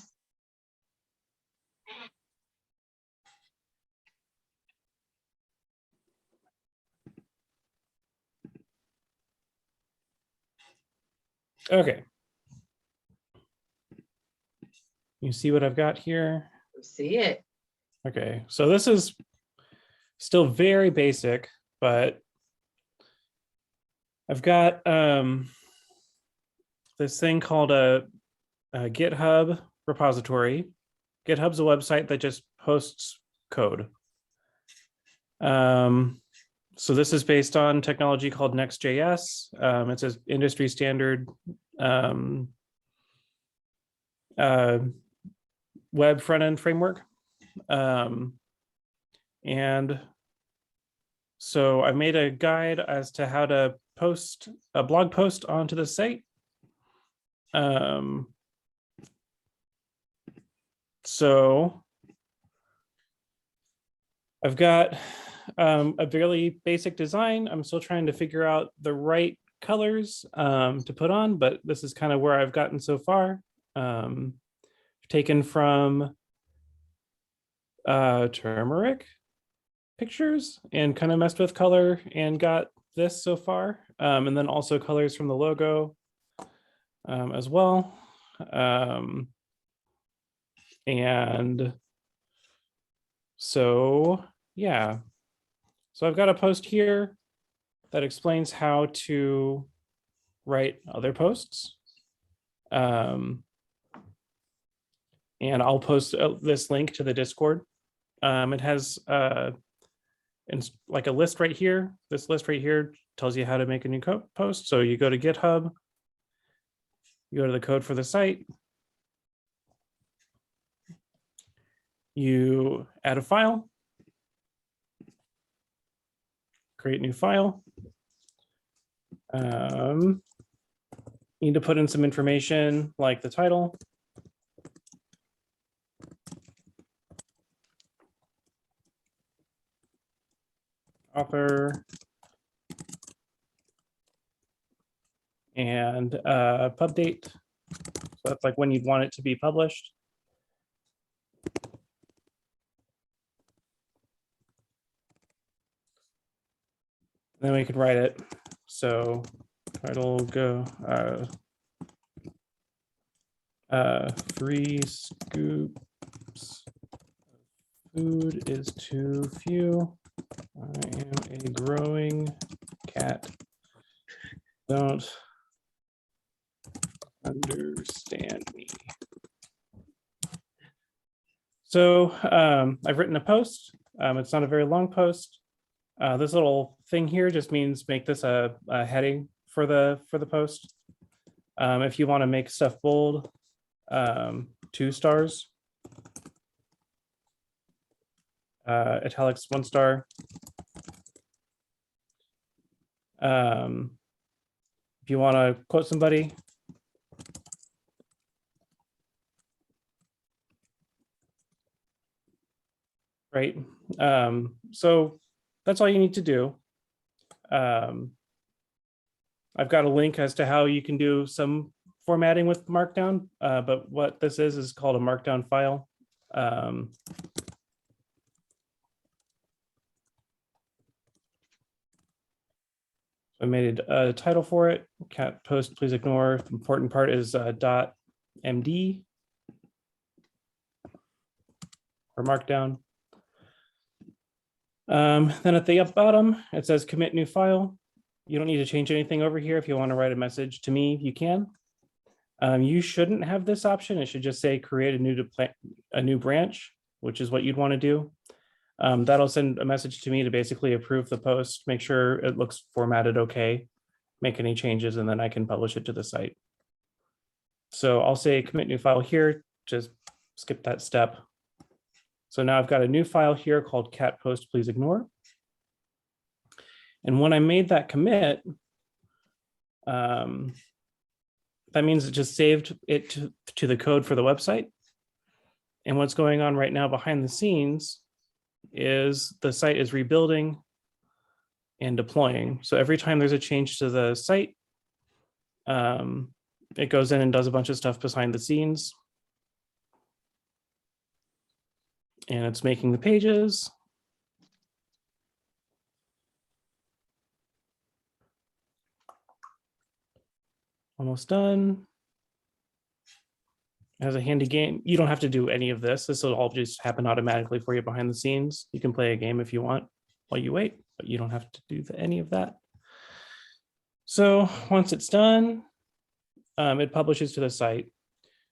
Okay. You see what I've got here? See it. Okay, so this is still very basic, but I've got this thing called a GitHub repository. GitHub's a website that just posts code. So this is based on technology called Next.js. It's an industry standard web front-end framework. And so I made a guide as to how to post a blog post onto the site. So I've got a fairly basic design. I'm still trying to figure out the right colors to put on, but this is kind of where I've gotten so far. Taken from turmeric pictures and kind of messed with color and got this so far. And then also colors from the logo as well. And so, yeah. So I've got a post here that explains how to write other posts. And I'll post this link to the Discord. It has like a list right here. This list right here tells you how to make a new post. So you go to GitHub, you go to the code for the site, you add a file, create new file. You need to put in some information like the title. Author. And pub date. So that's like when you'd want it to be published. Then we could write it. So title go 3 scoops. Food is too few. I am a growing cat. Don't understand me. So I've written a post. It's not a very long post. This little thing here just means make this a heading for the post. If you want to make stuff bold, 2 stars. Italics 1 star. If you want to quote somebody, right? So that's all you need to do. I've got a link as to how you can do some formatting with Markdown, but what this is called a Markdown file. So I made a title for it. Cat post, please ignore. The important part is .md or markdown. Then at the bottom, it says commit new file. You don't need to change anything over here. If you want to write a message to me, you can. You shouldn't have this option. It should just say create a new branch, which is what you'd want to do. That'll send a message to me to basically approve the post, make sure it looks formatted okay, make any changes, and then I can publish it to the site. So I'll say commit new file here, just skip that step. So now I've got a new file here called cat post, please ignore. And when I made that commit, that means it just saved it to the code for the website. And what's going on right now behind the scenes is the site is rebuilding and deploying. So every time there's a change to the site, it goes in and does a bunch of stuff behind the scenes. And it's making the pages. Almost done. As a handy game, you don't have to do any of this. This will all just happen automatically for you behind the scenes. You can play a game if you want while you wait, but you don't have to do any of that. So once it's done, it publishes to the site.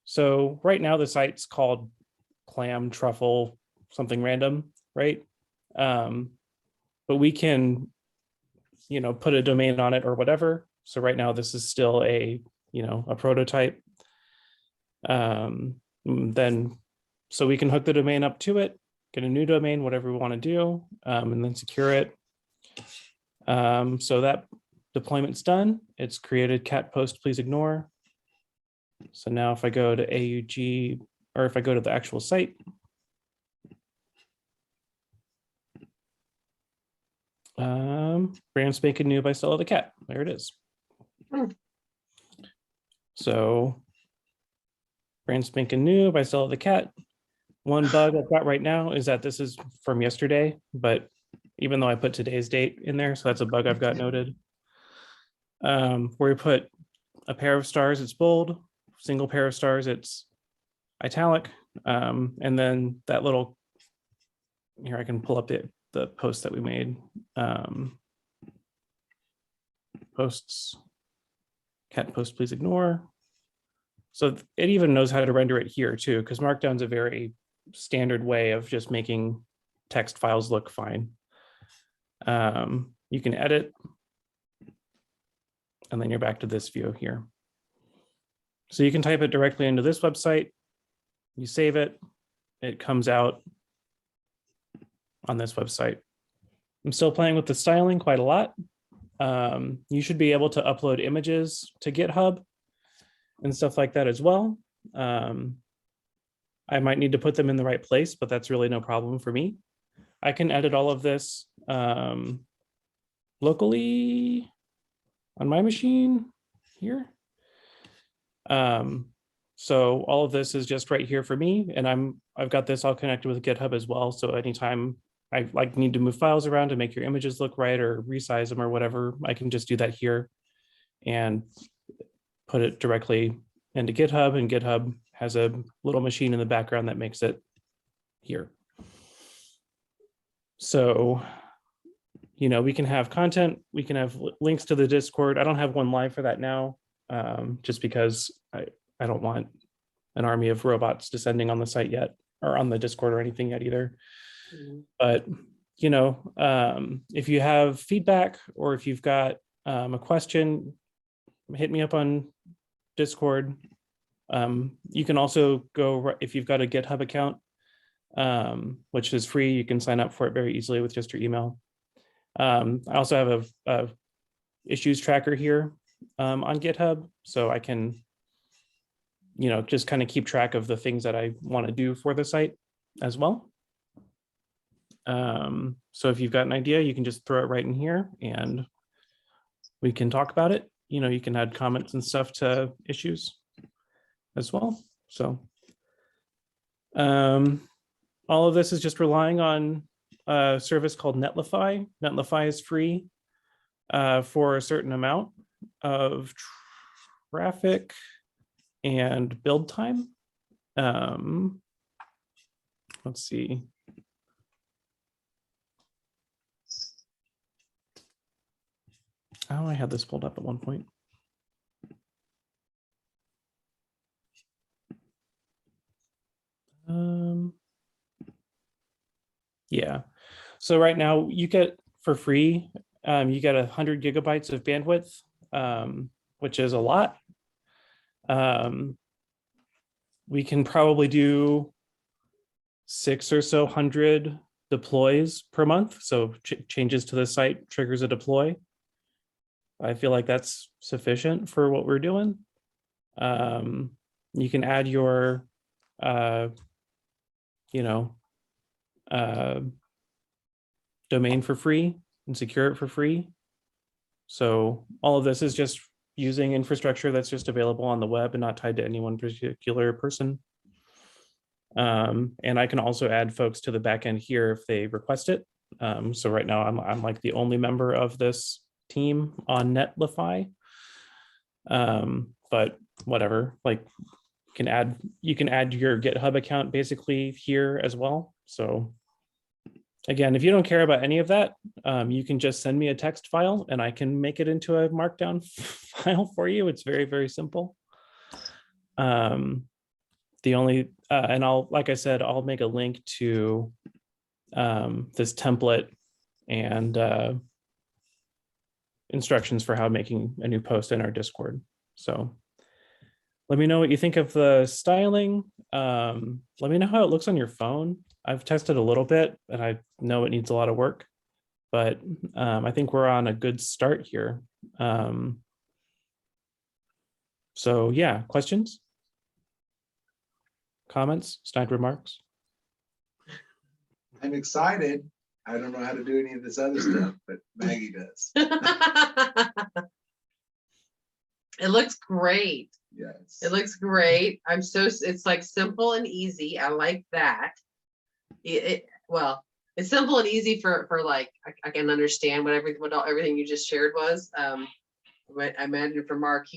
So right now the site's called clam truffle something random, right? But we can, put a domain on it or whatever. So right now this is still a prototype. Then so we can hook the domain up to it, get a new domain, whatever we want to do, and then secure it. So that deployment's done. It's created cat post, please ignore. So now if I go to AUG, or if I go to the actual site, brand spanking new by Stella the Cat. There it is. So brand spanking new by Stella the Cat. One bug I've got right now is that this is from yesterday, but even though I put today's date in there, so that's a bug I've got noted. Where we put a pair of stars, it's bold, single pair of stars, it's italic. And then that little, here I can pull up the post that we made. Posts, cat post, please ignore. So it even knows how to render it here too, because Markdown's a very standard way of just making text files look fine. You can edit, and then you're back to this view here. So you can type it directly into this website, you save it, it comes out on this website. I'm still playing with the styling quite a lot. You should be able to upload images to GitHub and stuff like that as well. I might need to put them in the right place, but that's really no problem for me. I can edit all of this locally on my machine here. So all of this is just right here for me, and I've got this all connected with GitHub as well. So anytime I need to move files around to make your images look right or resize them or whatever, I can just do that here and put it directly into GitHub, and GitHub has a little machine in the background that makes it here. So, we can have content, we can have links to the Discord. I don't have one live for that now, just because I don't want an army of robots descending on the site yet, or on the Discord or anything yet either. But, if you have feedback, or if you've got a question, hit me up on Discord. You can also go, if you've got a GitHub account, which is free, you can sign up for it very easily with just your email. I also have a issues tracker here on GitHub, so I can, just kind of keep track of the things that I want to do for the site as well. So if you've got an idea, you can just throw it right in here and we can talk about it. You can add comments and stuff to issues as well. So all of this is just relying on a service called Netlify. Netlify is free. for a certain amount of traffic and build time. Let's see. Oh, I had this pulled up at one point. Yeah. So right now you get for free, you get 100 gigabytes of bandwidth, which is a lot. We can probably do 600 or so deploys per month. So changes to the site triggers a deploy. I feel like that's sufficient for what we're doing. You can add your, domain for free and secure it for free. So all of this is just using infrastructure that's just available on the web and not tied to any one particular person. And I can also add folks to the backend here if they request it. So right now I'm like the only member of this team on Netlify. But whatever, like you can add your GitHub account basically here as well. So again, if you don't care about any of that, you can just send me a text file and I can make it into a markdown file for you. It's very, very simple. The only, and like I said, I'll make a link to this template and instructions for how making a new post in our Discord. So let me know what you think of the styling. Let me know how it looks on your phone. I've tested a little bit and I know it needs a lot of work, but I think we're on a good start here. So yeah, questions? Comments, snide remarks? I'm excited. I don't know how to do any of this other stuff, but Maggie does. It looks great. Yes. It looks great. It's like simple and easy. I like that. Well, it's simple and easy for like, I can understand what everything you just shared was. But I imagine for Mark,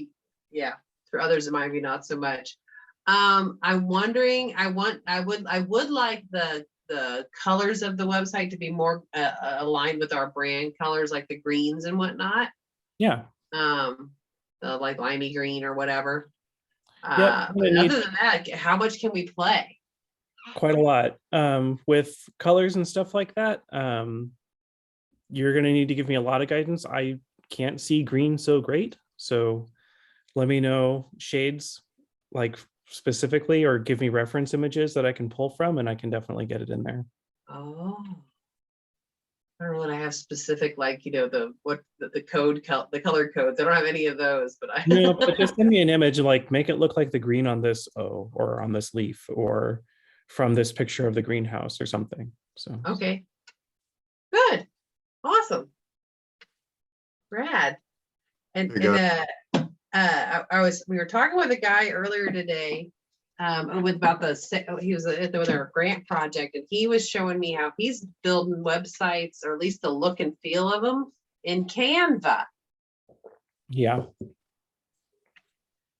for others, it might be not so much. I'm wondering, I would like the colors of the website to be more aligned with our brand colors, like the greens and whatnot. Yeah. The like limey green or whatever. Yeah, But other than that, how much can we play? quite a lot. With colors and stuff like that, you're going to need to give me a lot of guidance. I can't see green so great. So let me know shades like specifically, or give me reference images that I can pull from, and I can definitely get it in there. Oh, I don't know what I have specific, like, the color codes. I don't have any of those, but No, but just send me an image and like make it look like the green on this O or on this leaf or from this picture of the greenhouse or something. So okay, good, awesome, Brad. And we were talking with a guy earlier today about he was with our grant project, and he was showing me how he's building websites, or at least the look and feel of them, in Canva. yeah.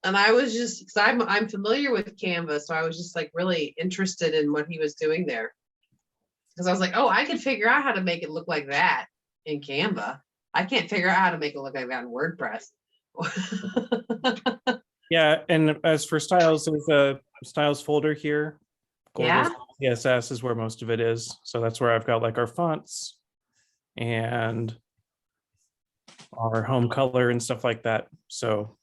And I was just, because I'm familiar with Canva, so I was just like really interested in what he was doing there. Because I was like, oh, I could figure out how to make it look like that in Canva. I can't figure out how to make it look like that in WordPress. Yeah, and as for styles, there's a styles folder here. Yeah. CSS is where most of it is. So that's where I've got like our fonts and our home color and stuff like that. So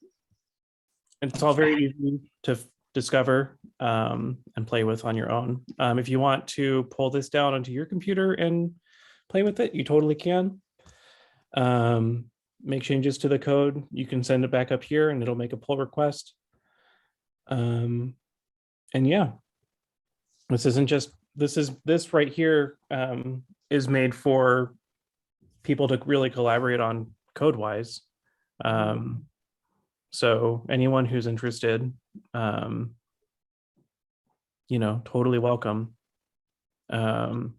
it's all very easy to discover and play with on your own. If you want to pull this down onto your computer and play with it, you totally can. Make changes to the code. You can send it back up here and it'll make a pull request. And yeah, this right here is made for people to really collaborate on code wise. So anyone who's interested, totally welcome. And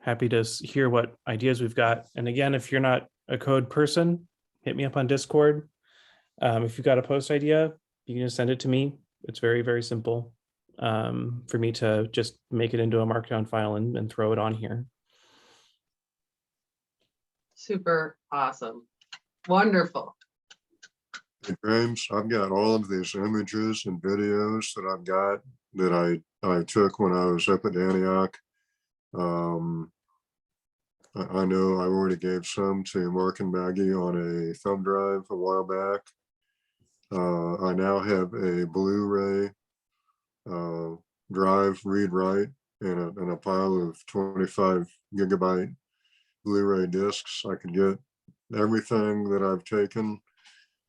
happy to hear what ideas we've got. And again, if you're not a code person, hit me up on Discord. If you've got a post idea, you can just send it to me. It's very, very simple for me to just make it into a markdown file and throw it on here. Super awesome. Wonderful. Hey, James, I've got all of these images and videos that I've got that I took when I was up at Antioch. I know I already gave some to Mark and Maggie on a thumb drive a while back. I now have a Blu-ray drive read write and a pile of 25 gigabyte Blu-ray discs. I could get everything that I've taken,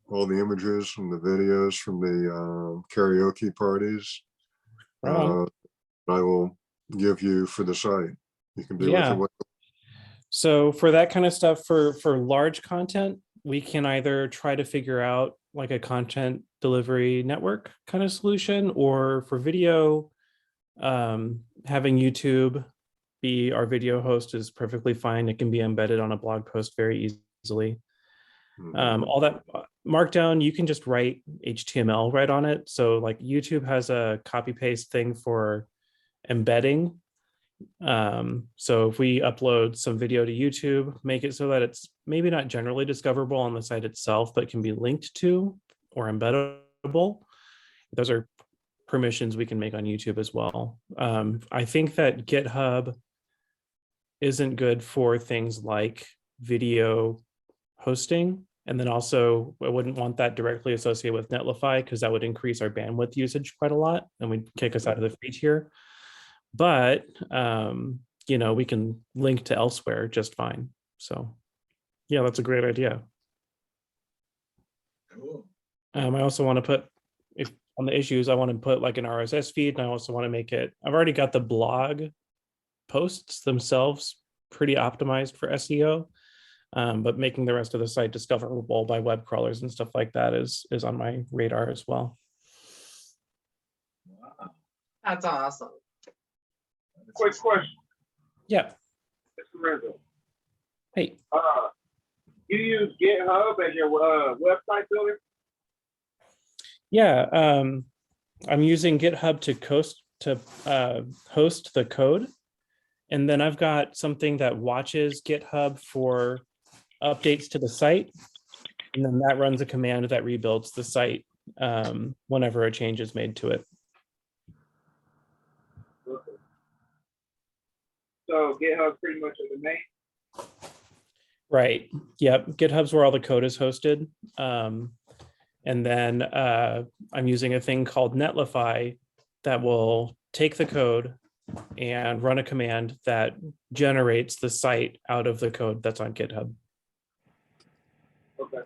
all the images and the videos from the karaoke parties. Right. I will give you for the site. You can do Yeah. with it. So for that kind of stuff, for large content, we can either try to figure out like a content delivery network kind of solution, or for video, having YouTube be our video host is perfectly fine. It can be embedded on a blog post very easily. All that Markdown, you can just write HTML right on it. So like YouTube has a copy paste thing for embedding. So if we upload some video to YouTube, make it so that it's maybe not generally discoverable on the site itself, but can be linked to or embeddable. Those are permissions we can make on YouTube as well. I think that GitHub isn't good for things like video hosting. And then also, I wouldn't want that directly associated with Netlify because that would increase our bandwidth usage quite a lot and would kick us out of the free tier. But, you know, we can link to elsewhere just fine. So, yeah, that's a great idea. Cool. I also want to put, if on the issues, I want to put like an RSS feed, and I also want to make it, I've already got the blog posts themselves pretty optimized for SEO. But making the rest of the site discoverable by web crawlers and stuff like that is on my radar as well. Wow. That's awesome. Quick question, Yeah. Mr. Renzo. Hey. You use GitHub as your website builder? Yeah. I'm using GitHub to host the code. And then I've got something that watches GitHub for updates to the site. And then that runs a command that rebuilds the site whenever a change is made to it. Okay. So GitHub pretty much is the main? Right. Yep. GitHub's where all the code is hosted. And then I'm using a thing called Netlify that will take the code and run a command that generates the site out of the code that's on GitHub. Okay.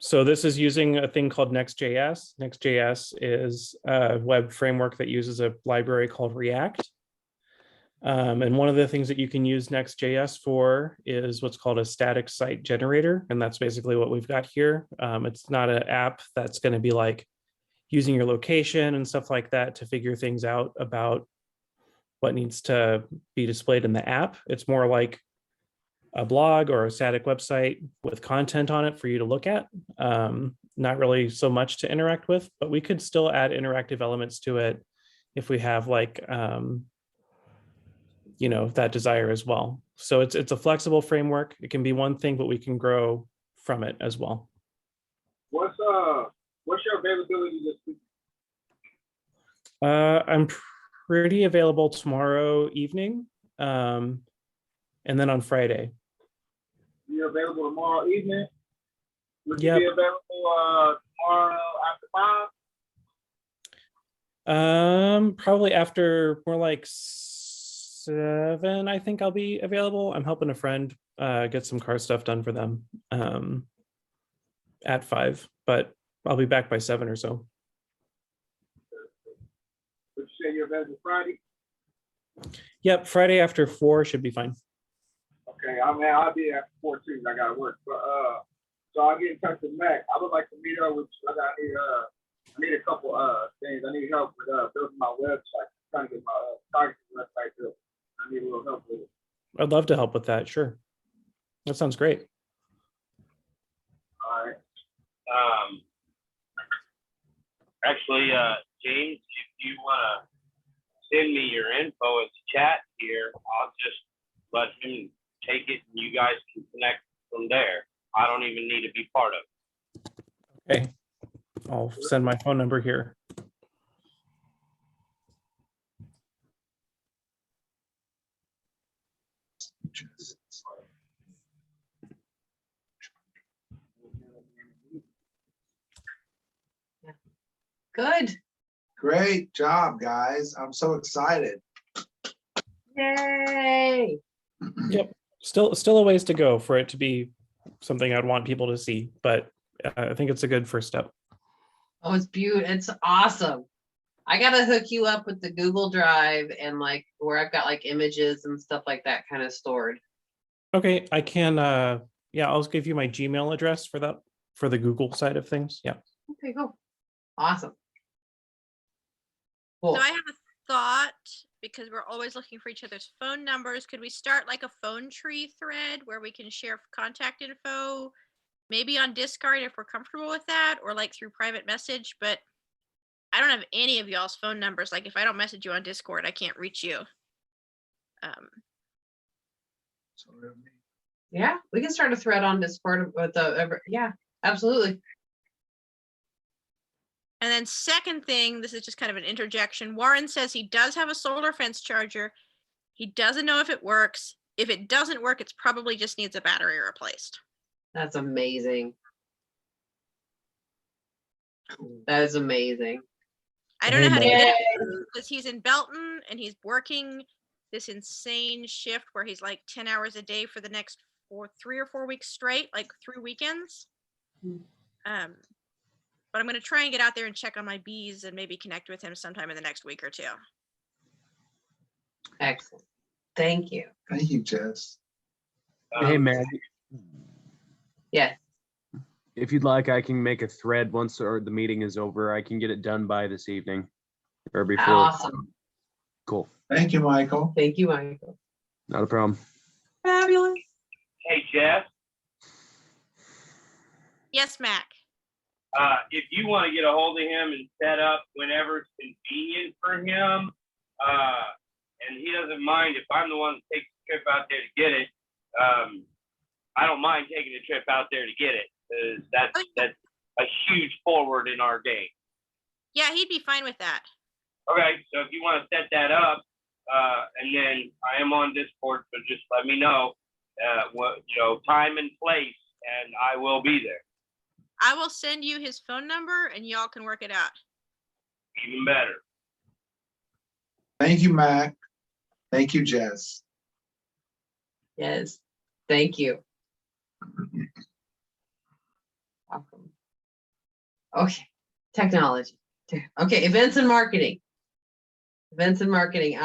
So this is using a thing called Next.js. Next.js is a web framework that uses a library called React. And one of the things that you can use Next.js for is what's called a static site generator. And that's basically what we've got here. It's not an app that's going to be like using your location and stuff like that to figure things out about what needs to be displayed in the app. It's more like a blog or a static website with content on it for you to look at. Not really so much to interact with, but we could still add interactive elements to it if we have like, you know, that desire as well. So it's a flexible framework. It can be one thing, but we can grow from it as well. What's your availability this week? I'm pretty available tomorrow evening, and then on Friday. You're available tomorrow evening? Would Yep. you be available tomorrow after 5? Probably after more like 7, I think I'll be available. I'm helping a friend get some car stuff done for them at 5, but I'll be back by 7 or so. Would you say you're available Friday? Yep, Friday after 4 should be fine. Okay, I'll be after 4 too. I gotta work, but so I'll get in touch with Mac. I would like to meet up with you. I need a couple things. I need help with building my website. trying to get my target website to. I need a little help with it. I'd love to help with that. Sure. That sounds great. All right. Actually, James, if you want to send me your info as chat here, I'll just let him take it and you guys can connect from there. I don't even need to be part of it. Okay. I'll send my phone number here. Good. Great job, guys. I'm so excited. Yay. Yep. Still a ways to go for it to be something I'd want people to see, but I think it's a good first step. Oh, it's beautiful. It's awesome. I gotta hook you up with the Google Drive and like where I've got like images and stuff like that kind of stored. Okay, I can yeah, I'll give you my Gmail address for that, for the Google side of things. Yeah. Okay, cool. Awesome. Cool. So I have a thought, because we're always looking for each other's phone numbers. Could we start like a phone tree thread where we can share contact info? Maybe on Discord if we're comfortable with that, or like through private message, but I don't have any of y'all's phone numbers. Like if I don't message you on Discord, I can't reach you. Yeah, we can start a thread on Discord with the, yeah, absolutely. And then second thing, this is just kind of an interjection. Warren says he does have a solar fence charger. He doesn't know if it works. If it doesn't work, it's probably just needs a battery replaced. That's amazing. That is amazing. I don't know how to Hey, get Yay. it because he's in Belton and he's working this insane shift where he's like 10 hours a day for the next 3 or 4 weeks straight, like through weekends. But I'm going to try and get out there and check on my bees and maybe connect with him sometime in the next week or two. Excellent. Thank you. Thank you, Jess. Hey, Matt. Yeah. If you'd like, I can make a thread once the meeting is over. I can get it done by this evening or before. Awesome. Cool. Thank you, Michael. Thank you, Michael. Not a problem. Fabulous. Hey, Jeff, Yes, Mac. if you want to get a hold of him and set up whenever it's convenient for him, and he doesn't mind if I'm the one that takes the trip out there to get it, I don't mind taking the trip out there to get it, because that's a huge forward in our game. Yeah, he'd be fine with that. Okay, so if you want to set that up, and then I am on Discord, so just let me know what, time and place, and I will be there. I will send you his phone number and y'all can work it out. Even better. Thank you, Mac. Thank you, Jess. Yes. Thank you. Welcome. Okay. Technology. Okay. Events and marketing. Events and marketing.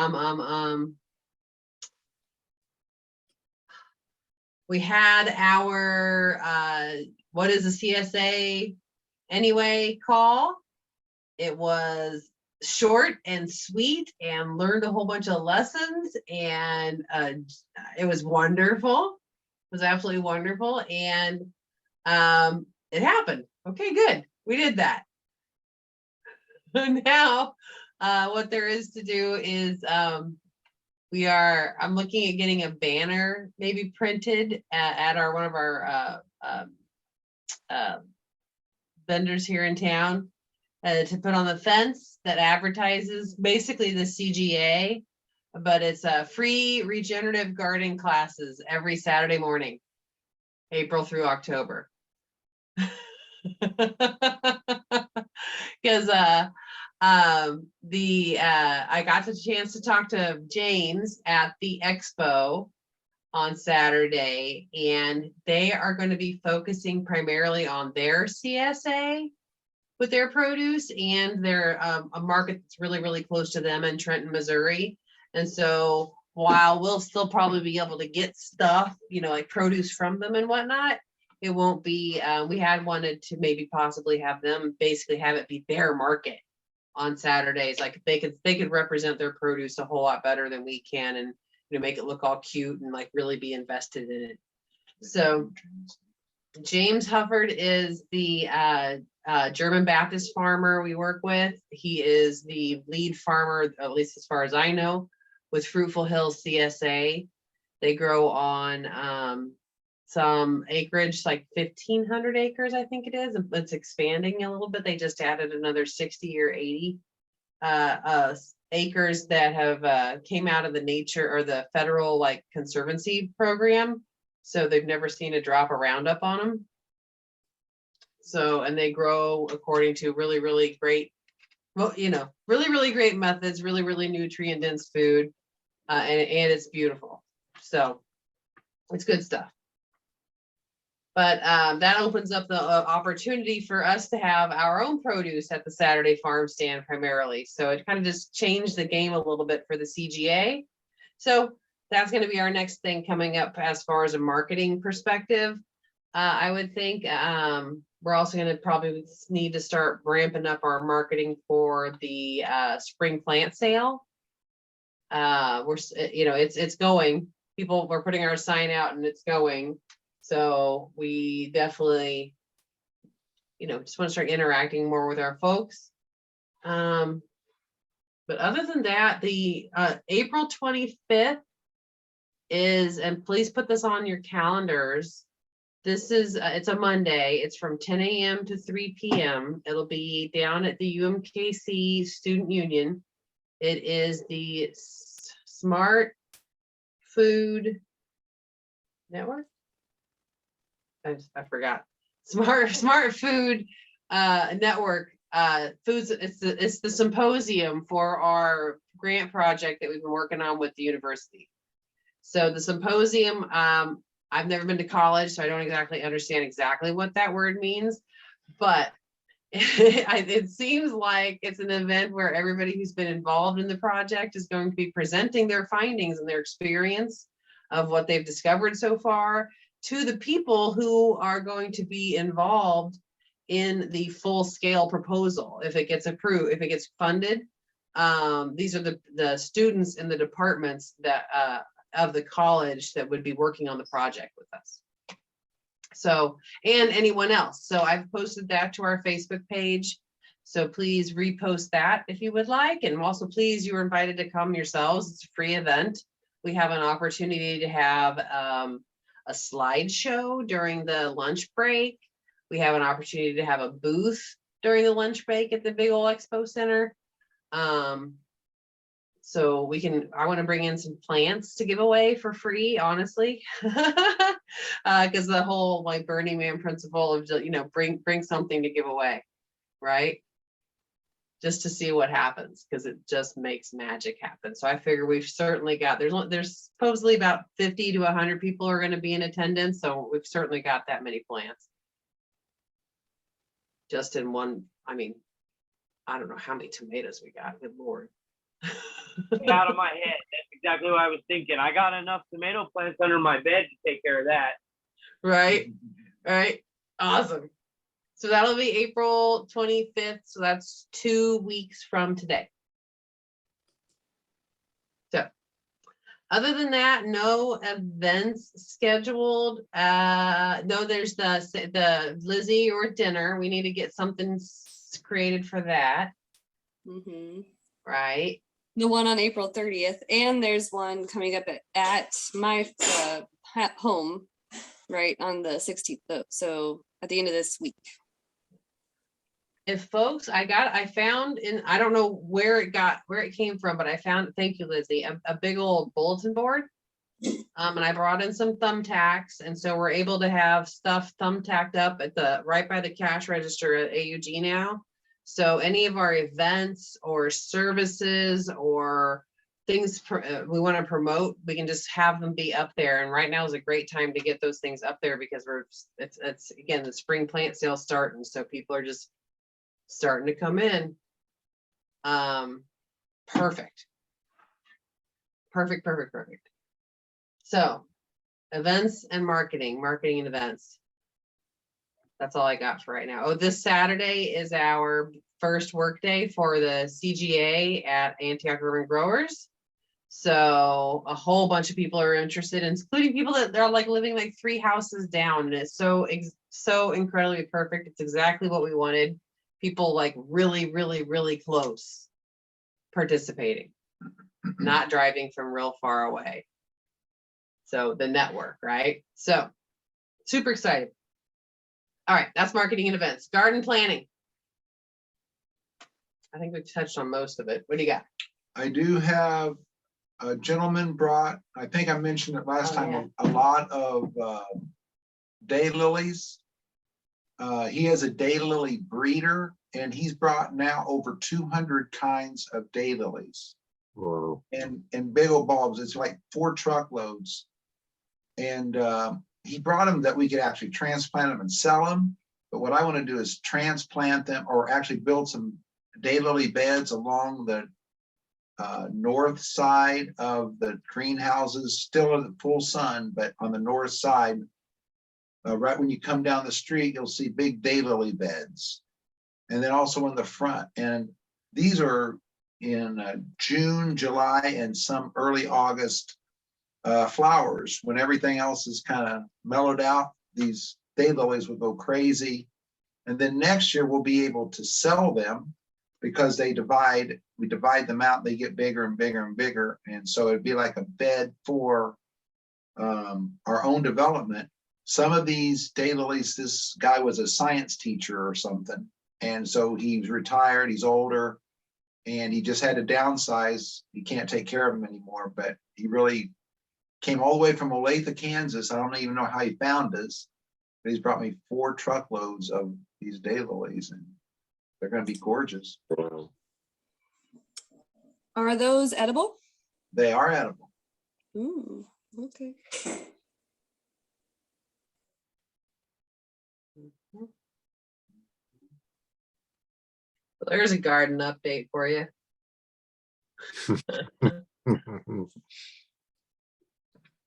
We had our what is a CSA anyway call. It was short and sweet and learned a whole bunch of lessons, and it was wonderful. It was absolutely wonderful, and it happened. Okay, good. We did that. Now what there is to do is I'm looking at getting a banner maybe printed at one of our vendors here in town to put on the fence that advertises basically the CGA, but it's free regenerative garden classes every Saturday morning, April through October. Because I got the chance to talk to James at the expo on Saturday, and they are going to be focusing primarily on their CSA with their produce, and they're a market that's really, really close to them in Trenton, Missouri. And so while we'll still probably be able to get stuff, like produce from them and whatnot, it won't be, we had wanted to maybe possibly have them basically have it be their market on Saturdays. Like they could represent their produce a whole lot better than we can, and make it look all cute and like really be invested in it. So James Hufford is the German Baptist farmer we work with. He is the lead farmer, at least as far as I know, with Fruitful Hills CSA. They grow on some acreage, like 1,500 acres, I think it is. It's expanding a little bit. They just added another 60 or 80 acres that have came out of the nature or the federal like conservancy program. So they've never seen a drop of Roundup on them. So, and they grow according to really, really great, well, really, really great methods, really, really nutrient dense food. And it's beautiful. So it's good stuff. But that opens up the opportunity for us to have our own produce at the Saturday farm stand primarily. So it kind of just changed the game a little bit for the CGA. So that's going to be our next thing coming up as far as a marketing perspective. I would think we're also going to probably need to start ramping up our marketing for the spring plant sale. It's going. We're putting our sign out and it's going. So we definitely, just want to start interacting more with our folks. But other than that, the April 25th is, and please put this on your calendars. This is, it's a Monday. It's from 10 a.m. to 3 p.m. It'll be down at the UMKC Student Union. It is the Smart Food Network. I forgot. Smart Food Network. Foods. It's the symposium for our grant project that we've been working on with the university. So the symposium, I've never been to college, so I don't exactly understand exactly what that word means, but it seems like it's an event where everybody who's been involved in the project is going to be presenting their findings and their experience of what they've discovered so far to the people who are going to be involved in the full scale proposal. If it gets approved, if it gets funded, these are the students in the departments that of the college that would be working on the project with us. So, and anyone else. So I've posted that to our Facebook page. So please repost that if you would like. And also please, you're invited to come yourselves. It's a free event. We have an opportunity to have a slideshow during the lunch break. We have an opportunity to have a booth during the lunch break at the big old expo center. So I want to bring in some plants to give away for free, honestly, because the whole like Burning Man principle of, bring something to give away, right? Just to see what happens, because it just makes magic happen. So I figure we've certainly got, there's supposedly about 50 to 100 people are going to be in attendance. So we've certainly got that many plants. Just in one, I don't know how many tomatoes we got, good Lord. Out of my head. That's exactly what I was thinking. I got enough tomato plants under my bed to take care of that. Right. Awesome. So that'll be April 25th. So that's 2 weeks from today. So other than that, no events scheduled. No, there's the Lizzie or dinner. We need to get something created for that. Mm-hmm. Right. The one on April 30th, and there's one coming up at my home, right, on the 16th. So at the end of this week. If folks, I found I don't know where it came from, but I found, thank you, Lizzie, a big old bulletin board. And I brought in some thumbtacks, and so we're able to have stuff thumbtacked up at right by the cash register at AUG now. So any of our events or services or things we want to promote, we can just have them be up there. And right now is a great time to get those things up there because it's again, the spring plant sale starting. So people are just starting to come in. Perfect. So events and marketing and events. That's all I got for right now. Oh, this Saturday is our first work day for the CGA at Antioch Urban Growers. So a whole bunch of people are interested, including people that they're like living like 3 houses down. And it's so incredibly perfect. It's exactly what we wanted. People like really, really, really close participating, not driving from real far away. So the network, right? So super excited. All right, that's marketing and events. Garden planning. I think we've touched on most of it. What do you got? I do have a gentleman brought, I think I mentioned it last Oh, time, yeah. a lot of daylilies. He has a daylily breeder, and he's brought now over 200 kinds of daylilies. Wow. And big old bulbs. It's like 4 truckloads. And he brought them that we could actually transplant them and sell them. But what I want to do is transplant them, or actually build some daylily beds along the north side of the greenhouses, still in the full sun, but on the north side, right when you come down the street, you'll see big daylily beds. And then also in the front. And these are in June, July, and some early August flowers. When everything else is kind of mellowed out, these daylilies will go crazy. And then next year we'll be able to sell them because we divide them out, they get bigger and bigger and bigger. And so it'd be like a bed for our own development. Some of these daylilies, this guy was a science teacher or something. And so he's retired, he's older, and he just had to downsize. He can't take care of them anymore, but he really came all the way from Olathe, Kansas. I don't even know how he found us, but he's brought me 4 truckloads of these daylilies, and they're going to be gorgeous. Wow. Are those edible? They are edible. Ooh, okay. There's a garden update for you.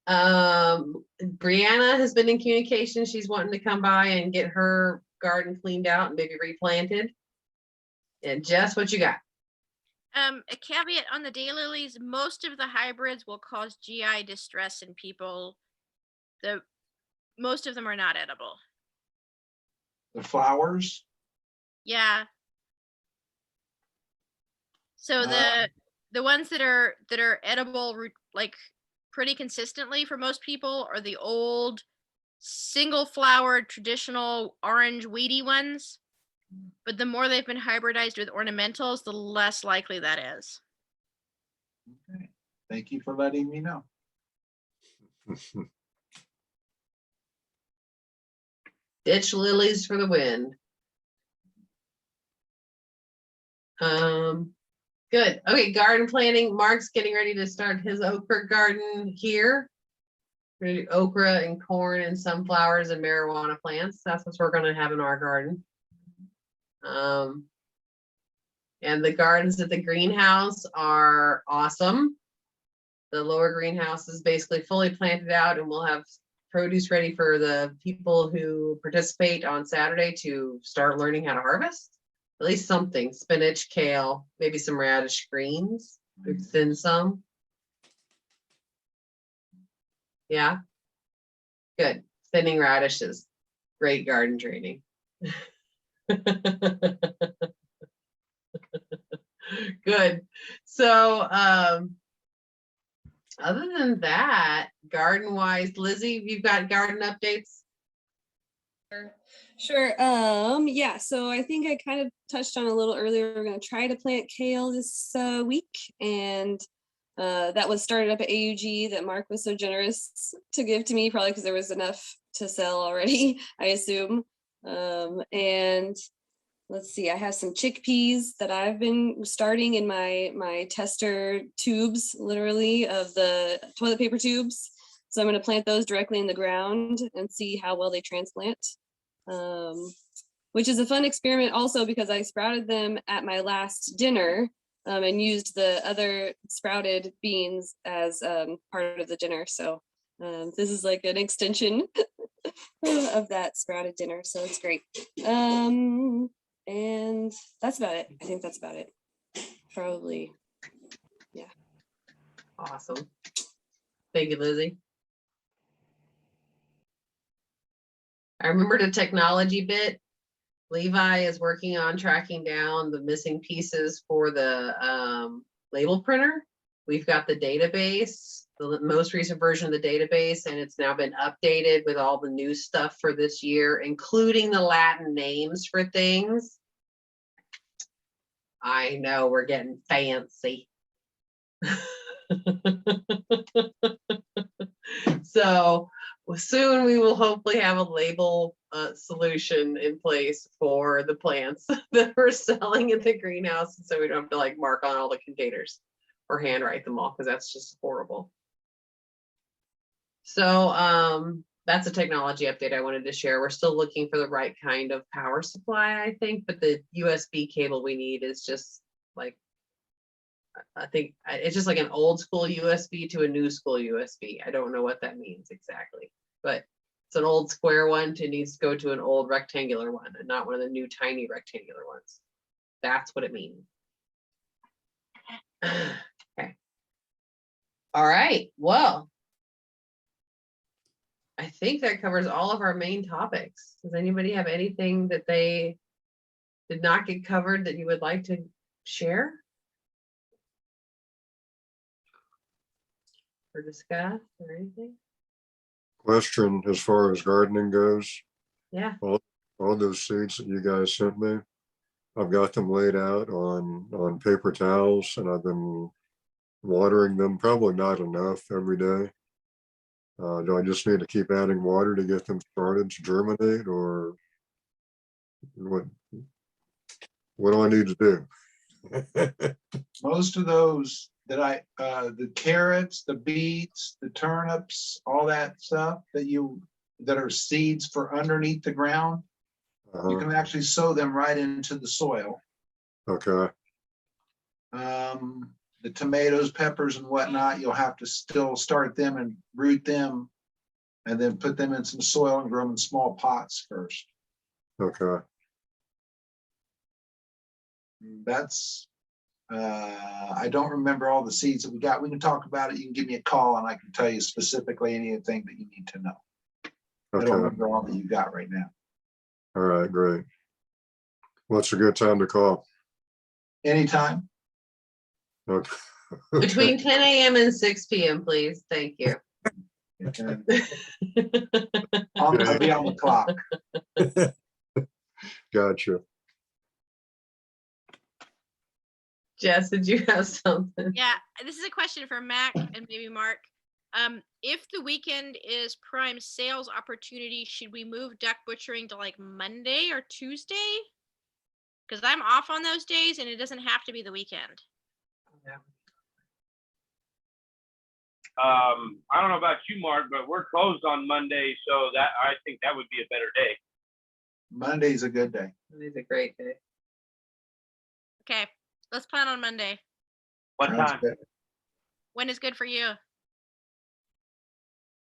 Brianna has been in communication. She's wanting to come by and get her garden cleaned out and maybe replanted. And Jess, what you got? A caveat on the daylilies, most of the hybrids will cause GI distress in people. Most of them are not edible. The flowers. Yeah. So the ones that are edible like pretty consistently for most people are the old single flowered traditional orange weedy ones. But the more they've been hybridized with ornamentals, the less likely that is. Okay. Thank you for letting me know. Ditch lilies for the wind. Good. Okay, garden planting. Mark's getting ready to start his okra garden here. We're gonna do okra and corn and sunflowers and marijuana plants. That's what we're gonna have in our garden. And the gardens at the greenhouse are awesome. The lower greenhouse is basically fully planted out, and we'll have produce ready for the people who participate on Saturday to start learning how to harvest. At least something, spinach, kale, maybe some radish greens, thin some. Yeah, good. Thinning radishes, great garden training. Good. So other than that, garden wise, Lizzie, you've got garden updates? Sure. Yeah, so I think I kind of touched on a little earlier. We're going to try to plant kale this week, and that was started up at AUG that Mark was so generous to give to me, probably because there was enough to sell already, I assume. And let's see, I have some chickpeas that I've been starting in my tester tubes, literally, of the toilet paper tubes. So I'm going to plant those directly in the ground and see how well they transplant. Which is a fun experiment also because I sprouted them at my last dinner and used the other sprouted beans as part of the dinner. So this is like an extension of that sprouted dinner. So it's great. And that's about it. I think that's about it. Probably. Awesome. Thank you, Lizzie. I remembered a technology bit. Levi is working on tracking down the missing pieces for the label printer. We've got the database, the most recent version of the database, and it's now been updated with all the new stuff for this year, including the Latin names for things. I know, we're getting fancy. So soon we will hopefully have a label solution in place for the plants that we're selling in the greenhouse, so we don't have to like mark on all the containers or handwrite them all, because that's just horrible. So that's a technology update I wanted to share. We're still looking for the right kind of power supply, I think, but the USB cable we need is just like, I think it's just like an old school USB to a new school USB. I don't know what that means exactly, but it's an old square one. It needs to go to an old rectangular one and not one of the new tiny rectangular ones. That's what it means. Okay. All right. Well, I think that covers all of our main topics. Does anybody have anything that they did not get covered that you would like to share? Or discuss or anything? Question as far as gardening goes, Yeah. all those seeds that you guys sent me, I've got them laid out on paper towels, and I've been watering them, probably not enough every day. Do I just need to keep adding water to get them started to germinate, or what do I need to do? Most of those that the carrots, the beets, the turnips, all that stuff that are seeds for underneath the ground, you can actually sow them right into the soil. Okay, The tomatoes, peppers and whatnot, you'll have to still start them and root them and then put them in some soil and grow them in small pots first. okay. That's, I don't remember all the seeds that we got. We can talk about it. You can give me a call and I can tell you specifically anything that you need to know. I don't Okay, remember all that you got right now. all right, great. What's a good time to call? Anytime. Okay. Between 10 a.m. and 6 p.m., please. Thank you. Okay. I'll be on the clock. Gotcha. Jess, did you have something? Yeah, this is a question for Mac and maybe Mark. If the weekend is prime sales opportunity, should we move duck butchering to like Monday or Tuesday? Because I'm off on those days and it doesn't have to be the weekend. I don't know about you, Mark, but we're closed on Monday, so that I think that would be a better day. Monday's a good day. Today's a great day. Okay, let's plan on Monday. What Sounds time? good. When is good for you?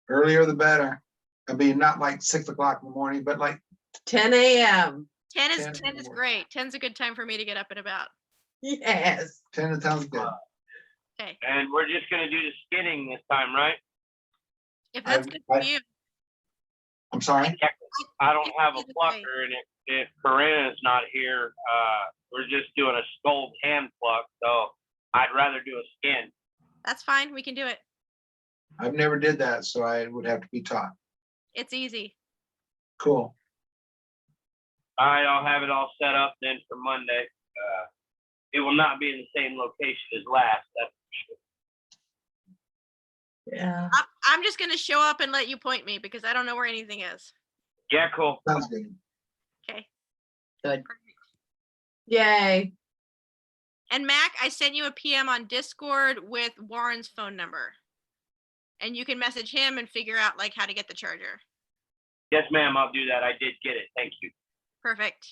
Earlier the better. I mean, not like 6 o'clock in the morning, but like 10 a.m. 10 is 10 10 is or- great. 10's a good time for me to get up and about. Yes. 10 sounds good. Okay, And we're just gonna do the skinning this time, right? if that's good for you. I'm sorry. I don't have a Either way. plucker, and if Corinna's not here, we're just doing a scold hand pluck. So I'd rather do a skin. That's fine. We can do it. I've never did that, so I would have to be taught. It's easy. Cool. All right, I'll have it all set up then for Monday. It will not be in the same location as last. That's for sure. Yeah. I'm just going to show up and let you point me because I don't know where anything is. Yeah, cool. Sounds good. Okay. Good. Yay. And Mac, I sent you a PM on Discord with Warren's phone number. And you can message him and figure out like how to get the charger. Yes, ma'am, I'll do that. I did get it. Thank you. Perfect.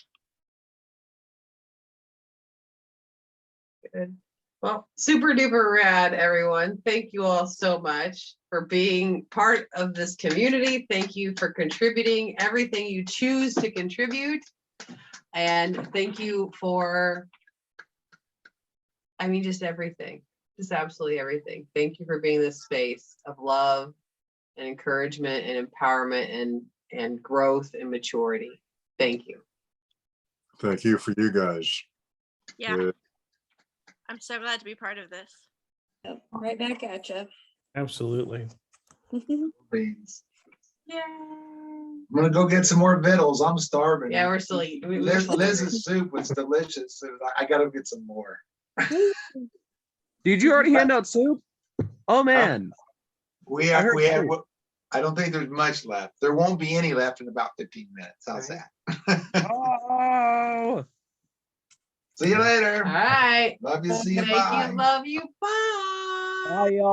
Good. Well, super duper rad, everyone. Thank you all so much for being part of this community. Thank you for contributing everything you choose to contribute. And thank you for, I mean, just everything, just absolutely everything. Thank you for being this space of love and encouragement and empowerment and growth and maturity. Thank you. Thank you for you guys. Yeah, I'm so glad to be part of this. Yep, right back at you. Absolutely. Beans. Yeah. I'm gonna go get some more vittles. I'm starving. Yeah, we're still eating. We're Liz, still Liz's soup was delicious. I gotta get some more. Did you already hand out soup? Oh man. We I have, heard we have, soup. I don't think there's much left. There won't be any left in about 15 minutes. How's that? Oh. See you later. All right. Love you. See you. Thank Bye. you. Love you. Bye. Bye, y'all.